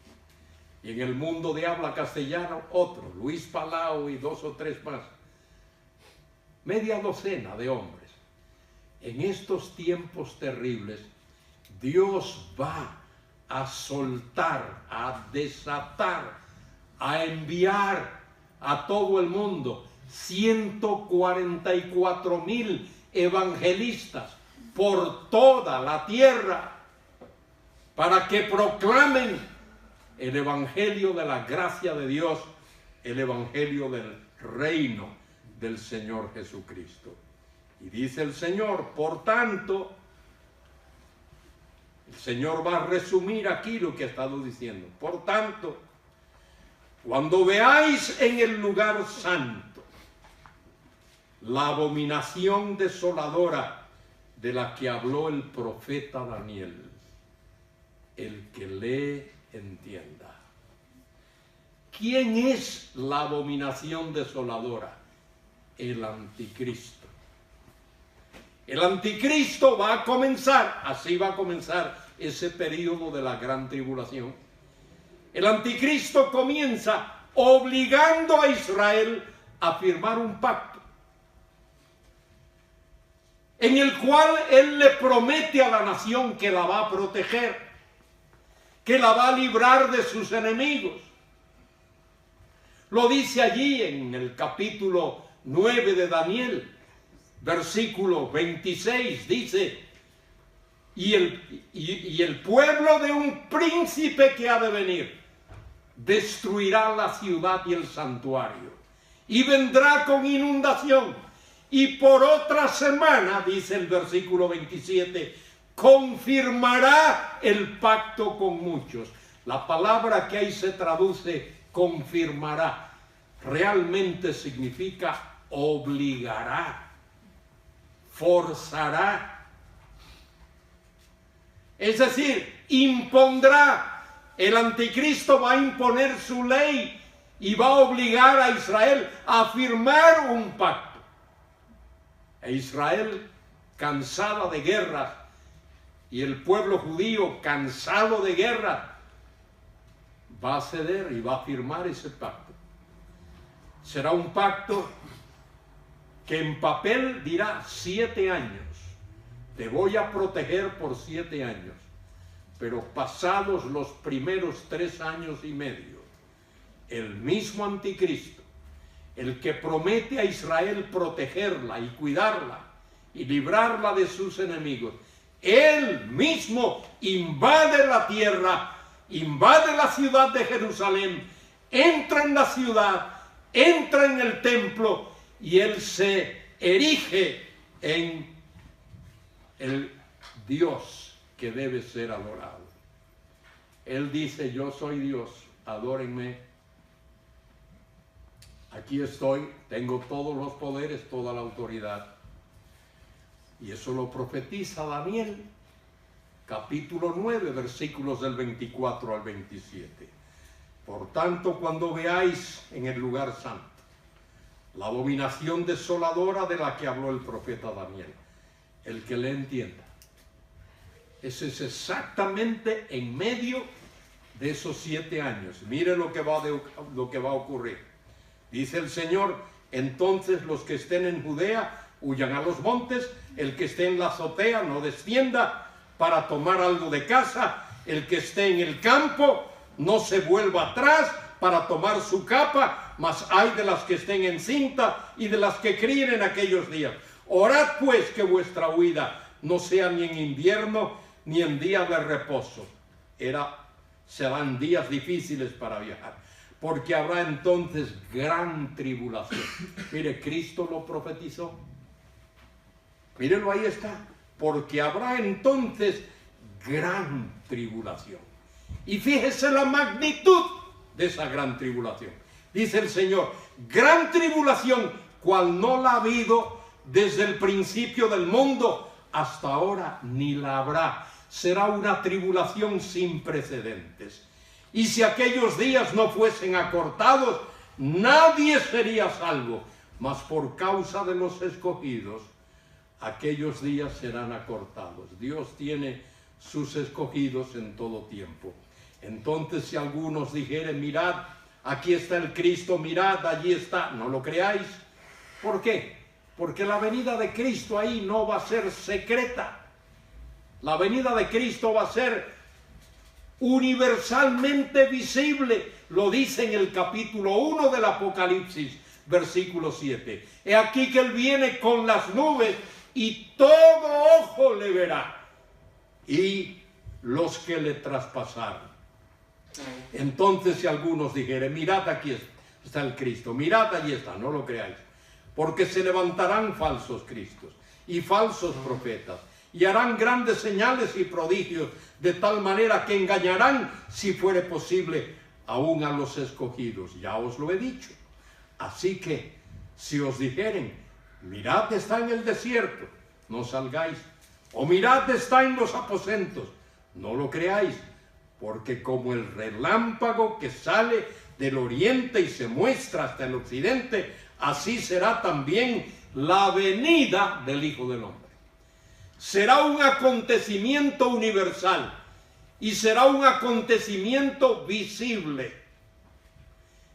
Y en el mundo de habla castellano, otro. Luis Palau y 2 o 3 más. Media docena de hombres. En estos tiempos terribles, Dios va a soltar, a desatar, a enviar a todo el mundo 144,000 evangelistas por toda la tierra para que proclamen el evangelio de la gracia de Dios, el evangelio del reino del Señor Jesucristo. Y dice el Señor, por tanto, el Señor va a resumir aquí lo que ha estado diciendo. Por tanto, cuando veáis en el lugar santo la abominación desoladora de la que habló el profeta Daniel, el que lee entienda. ¿Quién es la abominación desoladora? El anticristo. El anticristo va a comenzar, así va a comenzar ese periodo de la gran tribulación. El anticristo comienza obligando a Israel a firmar un pacto en el cual él le promete a la nación que la va a proteger, que la va a librar de sus enemigos. Lo dice allí en el capítulo 9 de Daniel, versículo 26, dice: y el pueblo de un príncipe que ha de venir destruirá la ciudad y el santuario, y vendrá con inundación, y por otra semana, dice el versículo 27, confirmará el pacto con muchos. La palabra que ahí se traduce confirmará realmente significa obligará, forzará, es decir, impondrá. El anticristo va a imponer su ley y va a obligar a Israel a firmar un pacto. E Israel, cansada de guerras, y el pueblo judío, cansado de guerra, va a ceder y va a firmar ese pacto. Será un pacto que en papel dirá 7 años. Te voy a proteger por 7 años. Pero pasados los primeros 3 años y medio, el mismo anticristo, el que promete a Israel protegerla y cuidarla y librarla de sus enemigos, él mismo invade la tierra, invade la ciudad de Jerusalén, entra en la ciudad, entra en el templo y él se erige en el Dios que debe ser adorado. Él dice: yo soy Dios, adórenme. Aquí estoy, tengo todos los poderes, toda la autoridad. Y eso lo profetiza Daniel, capítulo 9, versículos del 24 al 27. Por tanto, cuando veáis en el lugar santo la abominación desoladora de la que habló el profeta Daniel, el que le entienda. Ese es exactamente en medio de esos 7 años. Mire lo que va a ocurrir. Dice el Señor: entonces los que estén en Judea huyan a los montes, el que esté en la azotea no descienda para tomar algo de casa, el que esté en el campo no se vuelva atrás para tomar su capa, mas hay de las que estén encinta y de las que críen en aquellos días. Orad pues que vuestra huida no sea ni en invierno ni en día de reposo. Serán días difíciles para viajar, porque habrá entonces gran tribulación. Mire, Cristo lo profetizó. Mírenlo, ahí está. Porque habrá entonces gran tribulación. Y fíjese la magnitud de esa gran tribulación. dice el Señor, gran tribulación, cual no la ha habido desde el principio del mundo hasta ahora, ni la habrá. Será una tribulación sin precedentes. Y si aquellos días no fuesen acortados, nadie sería salvo. Mas por causa de los escogidos, aquellos días serán acortados. Dios tiene sus escogidos en todo tiempo. Entonces, si algunos dijeren, mirad, aquí está el Cristo, mirad, allí está, no lo creáis. ¿Por qué? Porque la venida de Cristo ahí no va a ser secreta. La venida de Cristo va a ser universalmente visible. Lo dice en el capítulo 1 del Apocalipsis, versículo 7. He aquí que Él viene con las nubes y todo ojo le verá, y los que le traspasaron. Entonces, si algunos dijeren, mirad, aquí está el Cristo, mirad, allí está, no lo creáis, porque se levantarán falsos cristos y falsos profetas, y harán grandes señales y prodigios, de tal manera que engañarán, si fuere posible, aún a los escogidos. Ya os lo he dicho. Así que, si os dijeren, mirad, está en el desierto, no salgáis, o mirad, está en los aposentos, no lo creáis, porque como el relámpago que sale del oriente y se muestra hasta el occidente, así será también la venida del Hijo del Hombre. Será un acontecimiento universal y será un acontecimiento visible.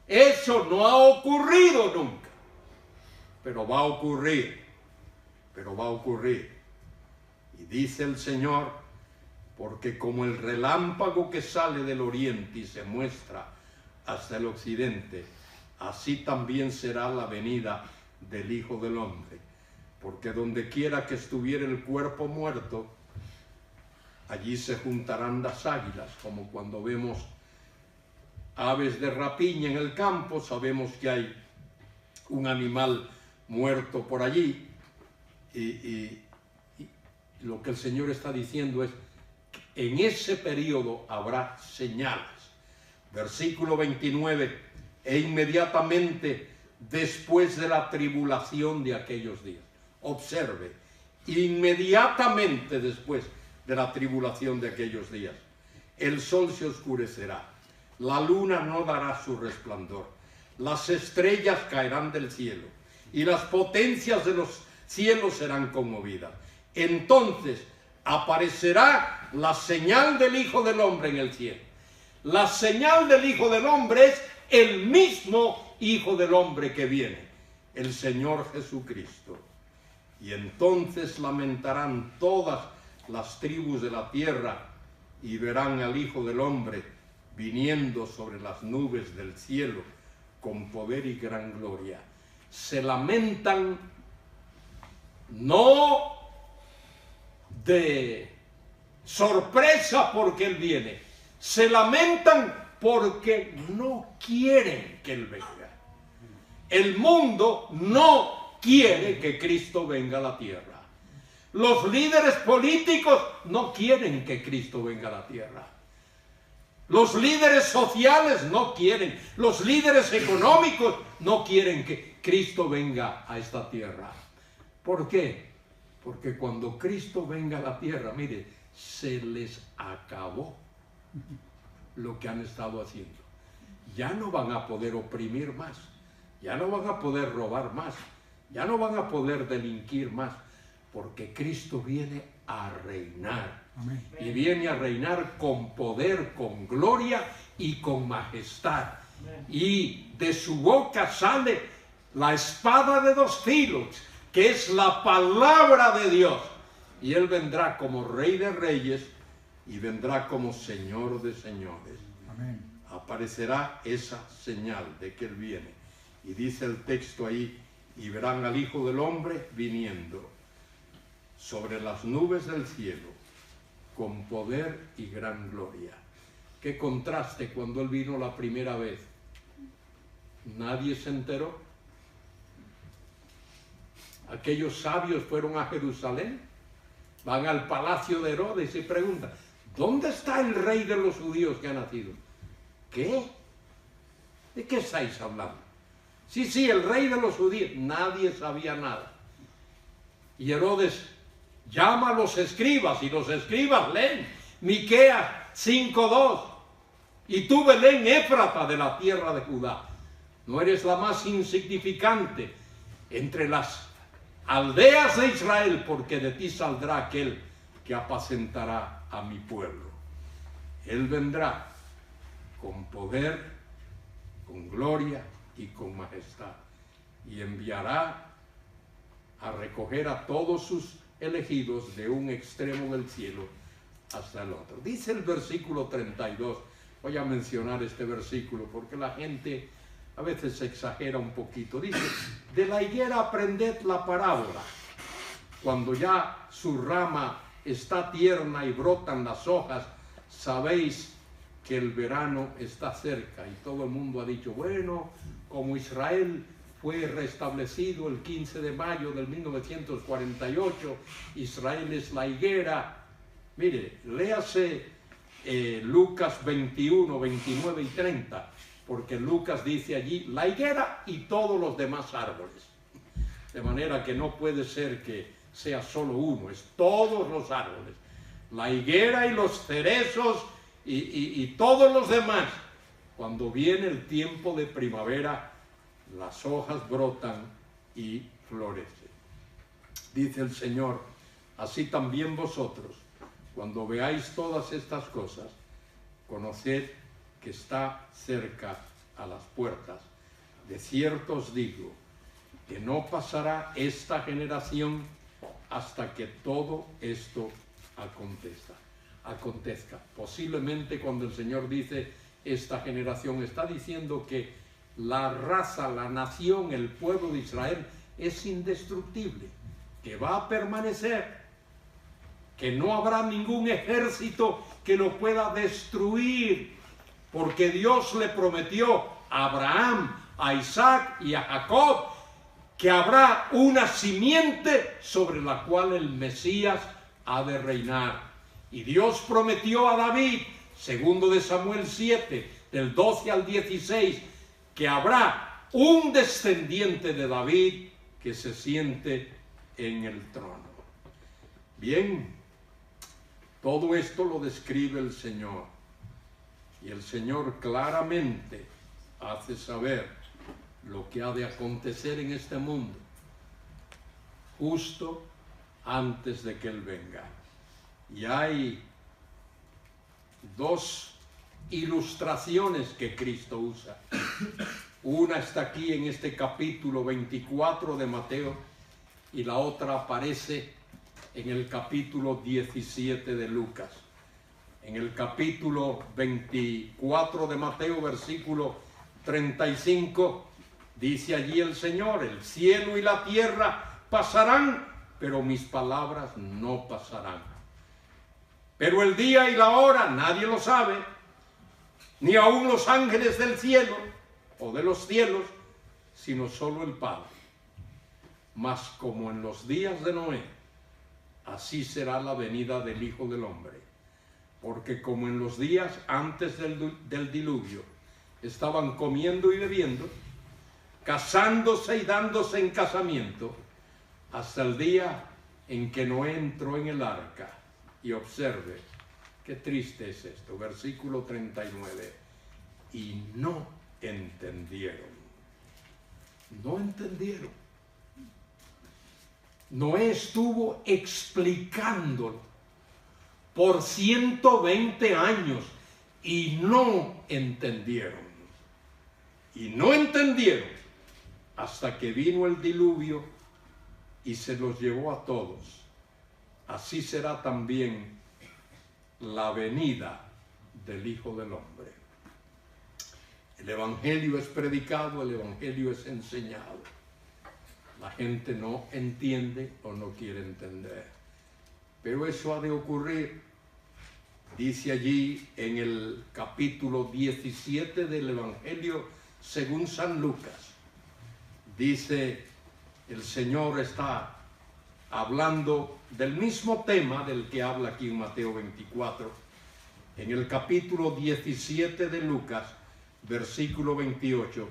Eso no ha ocurrido nunca, pero va a ocurrir, Y dice el Señor, porque como el relámpago que sale del oriente y se muestra hasta el occidente, así también será la venida del Hijo del Hombre. Porque donde quiera que estuviera el cuerpo muerto, allí se juntarán las águilas, como cuando vemos aves de rapiña en el campo, sabemos que hay un animal muerto por allí, y lo que el Señor está diciendo es que en ese periodo habrá señales. Versículo 29, e inmediatamente después de la tribulación de aquellos días. Observe, inmediatamente después de la tribulación de aquellos días, el sol se oscurecerá, la luna no dará su resplandor, las estrellas caerán del cielo, y las potencias de los cielos serán conmovidas. Entonces aparecerá la señal del Hijo del Hombre en el cielo. La señal del Hijo del Hombre es el mismo Hijo del Hombre que viene, el Señor Jesucristo. Y entonces lamentarán todas las tribus de la tierra y verán al Hijo del Hombre viniendo sobre las nubes del cielo con poder y gran gloria. Se lamentan no de sorpresa porque Él viene, se lamentan porque no quieren que Él venga. El mundo no quiere que Cristo venga a la tierra. Los líderes políticos no quieren que Cristo venga a la tierra. Los líderes sociales no quieren. Los líderes económicos no quieren que Cristo venga a esta tierra. ¿Por qué? Porque cuando Cristo venga a la tierra, mire, se les acabó lo que han estado haciendo. Ya no van a poder oprimir más. Ya no van a poder robar más. Ya no van a poder delinquir más, porque Cristo viene a reinar. Amén. Y viene a reinar con poder, con gloria y con majestad. Amén. Y de su boca sale la espada de dos filos, que es la palabra de Dios. Y Él vendrá como Rey de Reyes y vendrá como Señor de Señores. Amén. Aparecerá esa señal de que Él viene. Y dice el texto ahí, y verán al Hijo del Hombre viniendo sobre las nubes del cielo con poder y gran gloria. Qué contraste cuando Él vino la primera vez. Nadie se enteró. Aquellos sabios fueron a Jerusalén, van al palacio de Herodes y preguntan, ¿dónde está el rey de los judíos que ha nacido? ¿Qué? ¿De qué estáis hablando? Sí, el rey de los judíos. Nadie sabía nada. Y Herodes llama a los escribas, y los escribas leen Miqueas 5:2. Y tú, Belén Éfrata, de la tierra de Judá, no eres la más insignificante entre las aldeas de Israel, porque de ti saldrá aquel que apacentará a mi pueblo. Él vendrá con poder, con gloria y con majestad, y enviará a recoger a todos sus elegidos de un extremo del cielo hasta el otro. Dice el versículo 32, voy a mencionar este versículo porque la gente a veces exagera un poquito. Dice, de la higuera aprended la parábola. Cuando ya su rama está tierna y brotan las hojas, sabéis que el verano está cerca. Y todo el mundo ha dicho, bueno, como Israel fue restablecido el 15 de mayo del 1948, Israel es la higuera. Mire, léase Lucas 21, 29 y 30, porque Lucas dice allí la higuera y todos los demás árboles. De manera que no puede ser que sea solo uno, es todos los árboles. La higuera y los cerezos y todos los demás. Cuando viene el tiempo de primavera, las hojas brotan y florecen. Dice el Señor, así también vosotros, cuando veáis todas estas cosas, conoced que está cerca a las puertas. De cierto os digo, que no pasará esta generación hasta que todo esto acontezca. Posiblemente cuando el Señor dice esta generación, está diciendo que la raza, la nación, el pueblo de Israel es indestructible, que va a permanecer, que no habrá ningún ejército que lo pueda destruir, porque Dios le prometió a Abraham, a Isaac y a Jacob que habrá una simiente sobre la cual el Mesías ha de reinar. Y Dios prometió a David, segundo de Samuel 7, del 12 al 16, que habrá un descendiente de David que se siente en el trono. Bien, todo esto lo describe el Señor. Y el Señor claramente hace saber lo que ha de acontecer en este mundo, justo antes de que Él venga. Y hay dos ilustraciones que Cristo usa. Una está aquí en este capítulo 24 de Mateo y la otra aparece en el capítulo 17 de Lucas. En el capítulo 24 de Mateo, versículo 35, dice allí el Señor, el cielo y la tierra pasarán, pero mis palabras no pasarán. Pero el día y la hora nadie lo sabe, ni aun los ángeles del cielo o de los cielos, sino solo el Padre. Mas como en los días de Noé, así será la venida del Hijo del Hombre. Porque como en los días antes del diluvio estaban comiendo y bebiendo, casándose y dándose en casamiento, hasta el día en que Noé entró en el arca. Y observe, qué triste es esto, versículo 39. Y no entendieron. No entendieron. Noé estuvo explicándolo por 120 años y no entendieron. Y no entendieron hasta que vino el diluvio y se los llevó a todos. Así será también la venida del Hijo del Hombre. El Evangelio es predicado, el Evangelio es enseñado. La gente no entiende o no quiere entender. Pero eso ha de ocurrir. Dice allí en el capítulo 17 del Evangelio según San Lucas. Dice, el Señor está hablando del mismo tema del que habla aquí en Mateo 24. En el capítulo 17 de Lucas versículo 28.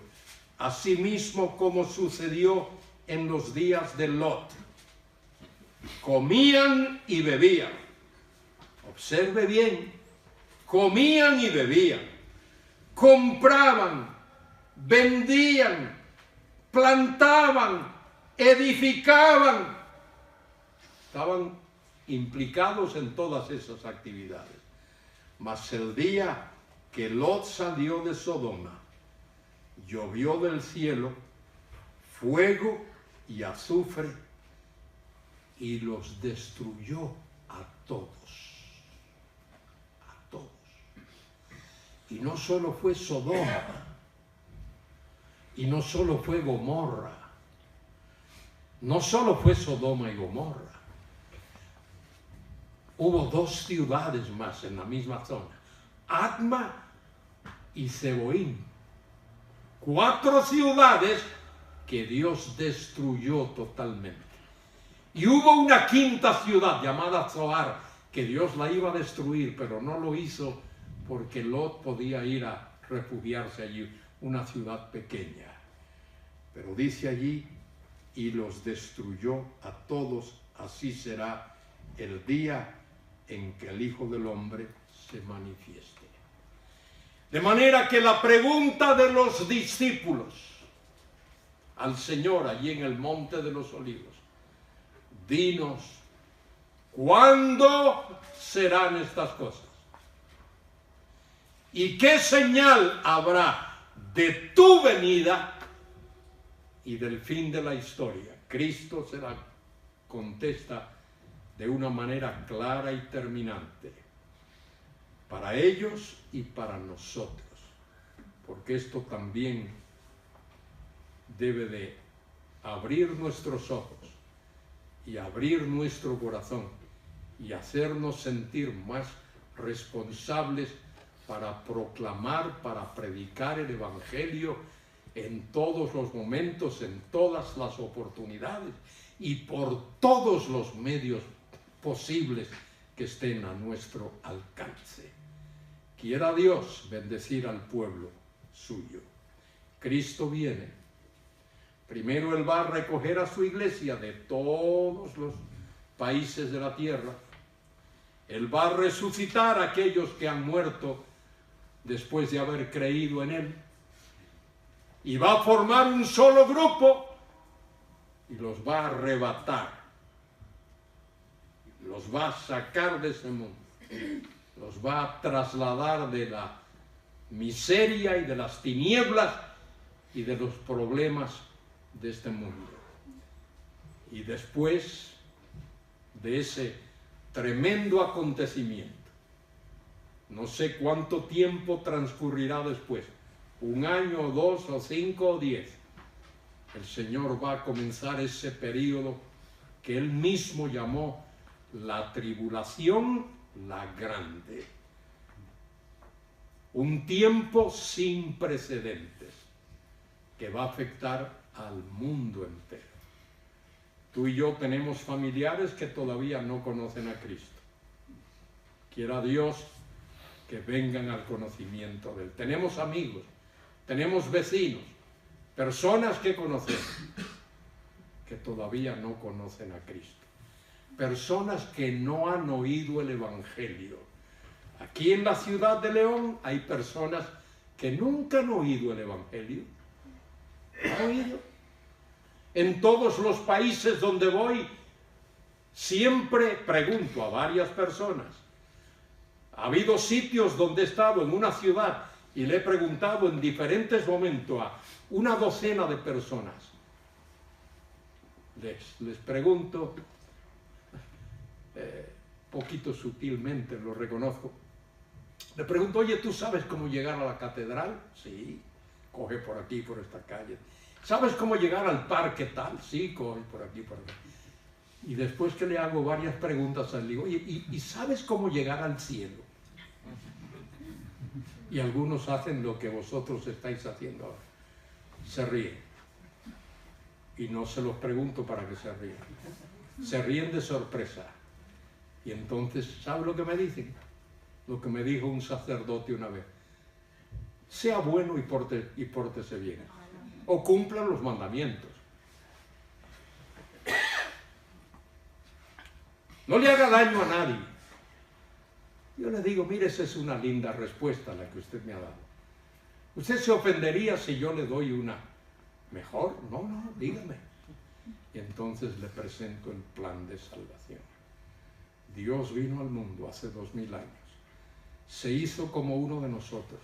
Asimismo como sucedió en los días de Lot. Comían y bebían. Observe bien. Comían y bebían. Compraban, vendían, plantaban, edificaban. Estaban implicados en todas esas actividades. Mas el día que Lot salió de Sodoma, llovió del cielo fuego y azufre y los destruyó a todos. A todos. Y no solo fue Sodoma, y no solo fue Gomorra, no solo fue Sodoma y Gomorra. Hubo 2 ciudades más en la misma zona, Adma y Zeboim. 4 ciudades que Dios destruyó totalmente. Y hubo una 5ª ciudad llamada Zoar, que Dios la iba a destruir, pero no lo hizo porque Lot podía ir a refugiarse allí, una ciudad pequeña. Pero dice allí, y los destruyó a todos, así será el día en que el Hijo del Hombre se manifieste. De manera que la pregunta de los discípulos al Señor allí en el Monte de los Olivos: dinos, ¿cuándo serán estas cosas? ¿Y qué señal habrá de tu venida y del fin de la historia? Cristo contesta de una manera clara y terminante, para ellos y para nosotros, porque esto también debe de abrir nuestros ojos y abrir nuestro corazón y hacernos sentir más responsables para proclamar, para predicar el Evangelio en todos los momentos, en todas las oportunidades y por todos los medios posibles que estén a nuestro alcance. Quiera Dios bendecir al pueblo suyo. Cristo viene. Primero Él va a recoger a su iglesia de todos los países de la tierra. Él va a resucitar a aquellos que han muerto después de haber creído en Él. Y va a formar un solo grupo y los va a arrebatar. Los va a sacar de ese mundo. Los va a trasladar de la miseria y de las tinieblas y de los problemas de este mundo. Y después de ese tremendo acontecimiento, no sé cuánto tiempo transcurrirá después, 1 año, 2 o 5 o 10, el Señor va a comenzar ese periodo que Él mismo llamó la tribulación, la grande. Un tiempo sin precedentes que va a afectar al mundo entero. Tú y yo tenemos familiares que todavía no conocen a Cristo. Quiera Dios que vengan al conocimiento de Él. Tenemos amigos, tenemos vecinos, personas que conocemos, que todavía no conocen a Cristo. Personas que no han oído el Evangelio. Aquí en la ciudad de León hay personas que nunca han oído el Evangelio. ¿Han oído? En todos los países donde voy, siempre pregunto a varias personas. Ha habido sitios donde he estado en una ciudad y le he preguntado en diferentes momentos a una docena de personas. Les pregunto, poquito sutilmente, lo reconozco. Le pregunto, oye, ¿tú sabes cómo llegar a la catedral? Sí, coge por aquí, por esta calle. ¿Sabes cómo llegar al parque tal? Sí, coge por aquí, por aquí. Y después que le hago varias preguntas, le digo, oye, ¿y sabes cómo llegar al cielo? Y algunos hacen lo que vosotros estáis haciendo ahora. Se ríen. Y no se los pregunto para que se ríen. Se ríen de sorpresa. Y entonces, ¿sabe lo que me dicen? Lo que me dijo un sacerdote una vez. sea bueno y pórtese bien. O cumpla los mandamientos. No le haga daño a nadie. Yo le digo, mire, esa es una linda respuesta la que usted me ha dado. ¿Usted se ofendería si yo le doy una mejor? No, no, dígame. Y entonces le presento el plan de salvación. Dios vino al mundo hace 2000 años. Se hizo como uno de nosotros.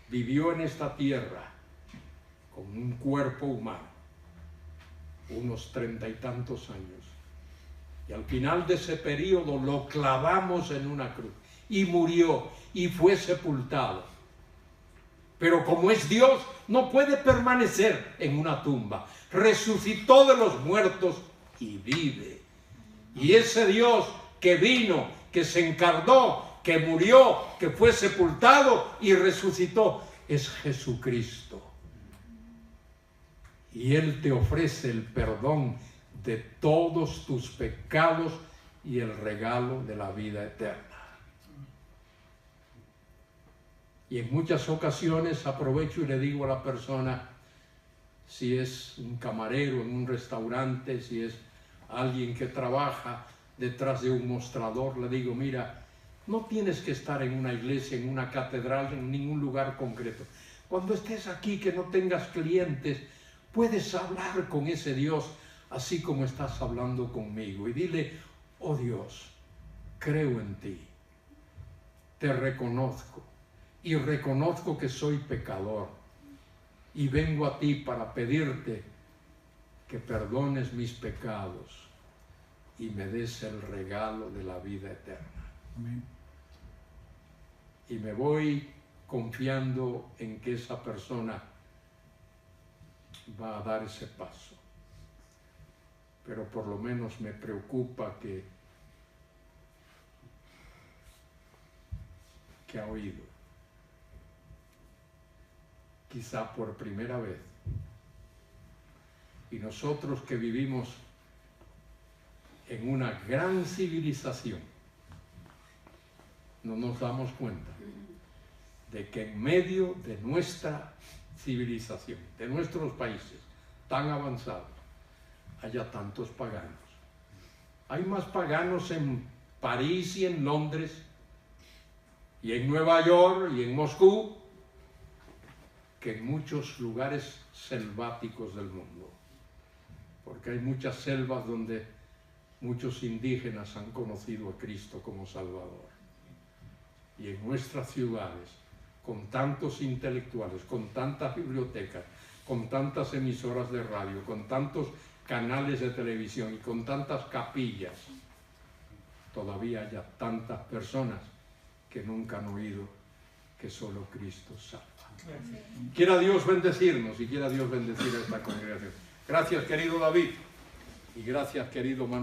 Vivió en esta tierra con un cuerpo humano, unos 30 y tantos años. Y al final de ese periodo lo clavamos en una cruz y murió y fue sepultado. Pero como es Dios, no puede permanecer en una tumba. Resucitó de los muertos y vive. Y ese Dios que vino, que se encarnó, que murió, que fue sepultado y resucitó, es Jesucristo. Y Él te ofrece el perdón de todos tus pecados y el regalo de la vida eterna. Y en muchas ocasiones aprovecho y le digo a la persona, si es un camarero en un restaurante, si es alguien que trabaja detrás de un mostrador, le digo, mira, no tienes que estar en una iglesia, en una catedral, en ningún lugar concreto. Cuando estés aquí, que no tengas clientes, puedes hablar con ese Dios así como estás hablando conmigo. Y dile, oh Dios, creo en ti, te reconozco y reconozco que soy pecador y vengo a ti para pedirte que perdones mis pecados y me des el regalo de la vida eterna. Amén. Y me voy confiando en que esa persona va a dar ese paso. Pero por lo menos me preocupa que ha oído, quizá por primera vez. Y nosotros que vivimos en una gran civilización, no nos damos cuenta de que en medio de nuestra civilización, de nuestros países tan avanzados, haya tantos paganos. Hay más paganos en París y en Londres, y en Nueva York y en Moscú, que en muchos lugares selváticos del mundo. Porque hay muchas selvas donde muchos indígenas han conocido a Cristo como Salvador. Y en nuestras ciudades, con tantos intelectuales, con tantas bibliotecas, con tantas emisoras de radio, con tantos canales de televisión y con tantas capillas, todavía haya tantas personas que nunca han oído que solo Cristo salva. Quiera Dios bendecirnos y quiera Dios bendecir a esta congregación. Gracias, querido David, y gracias, querido Manuel.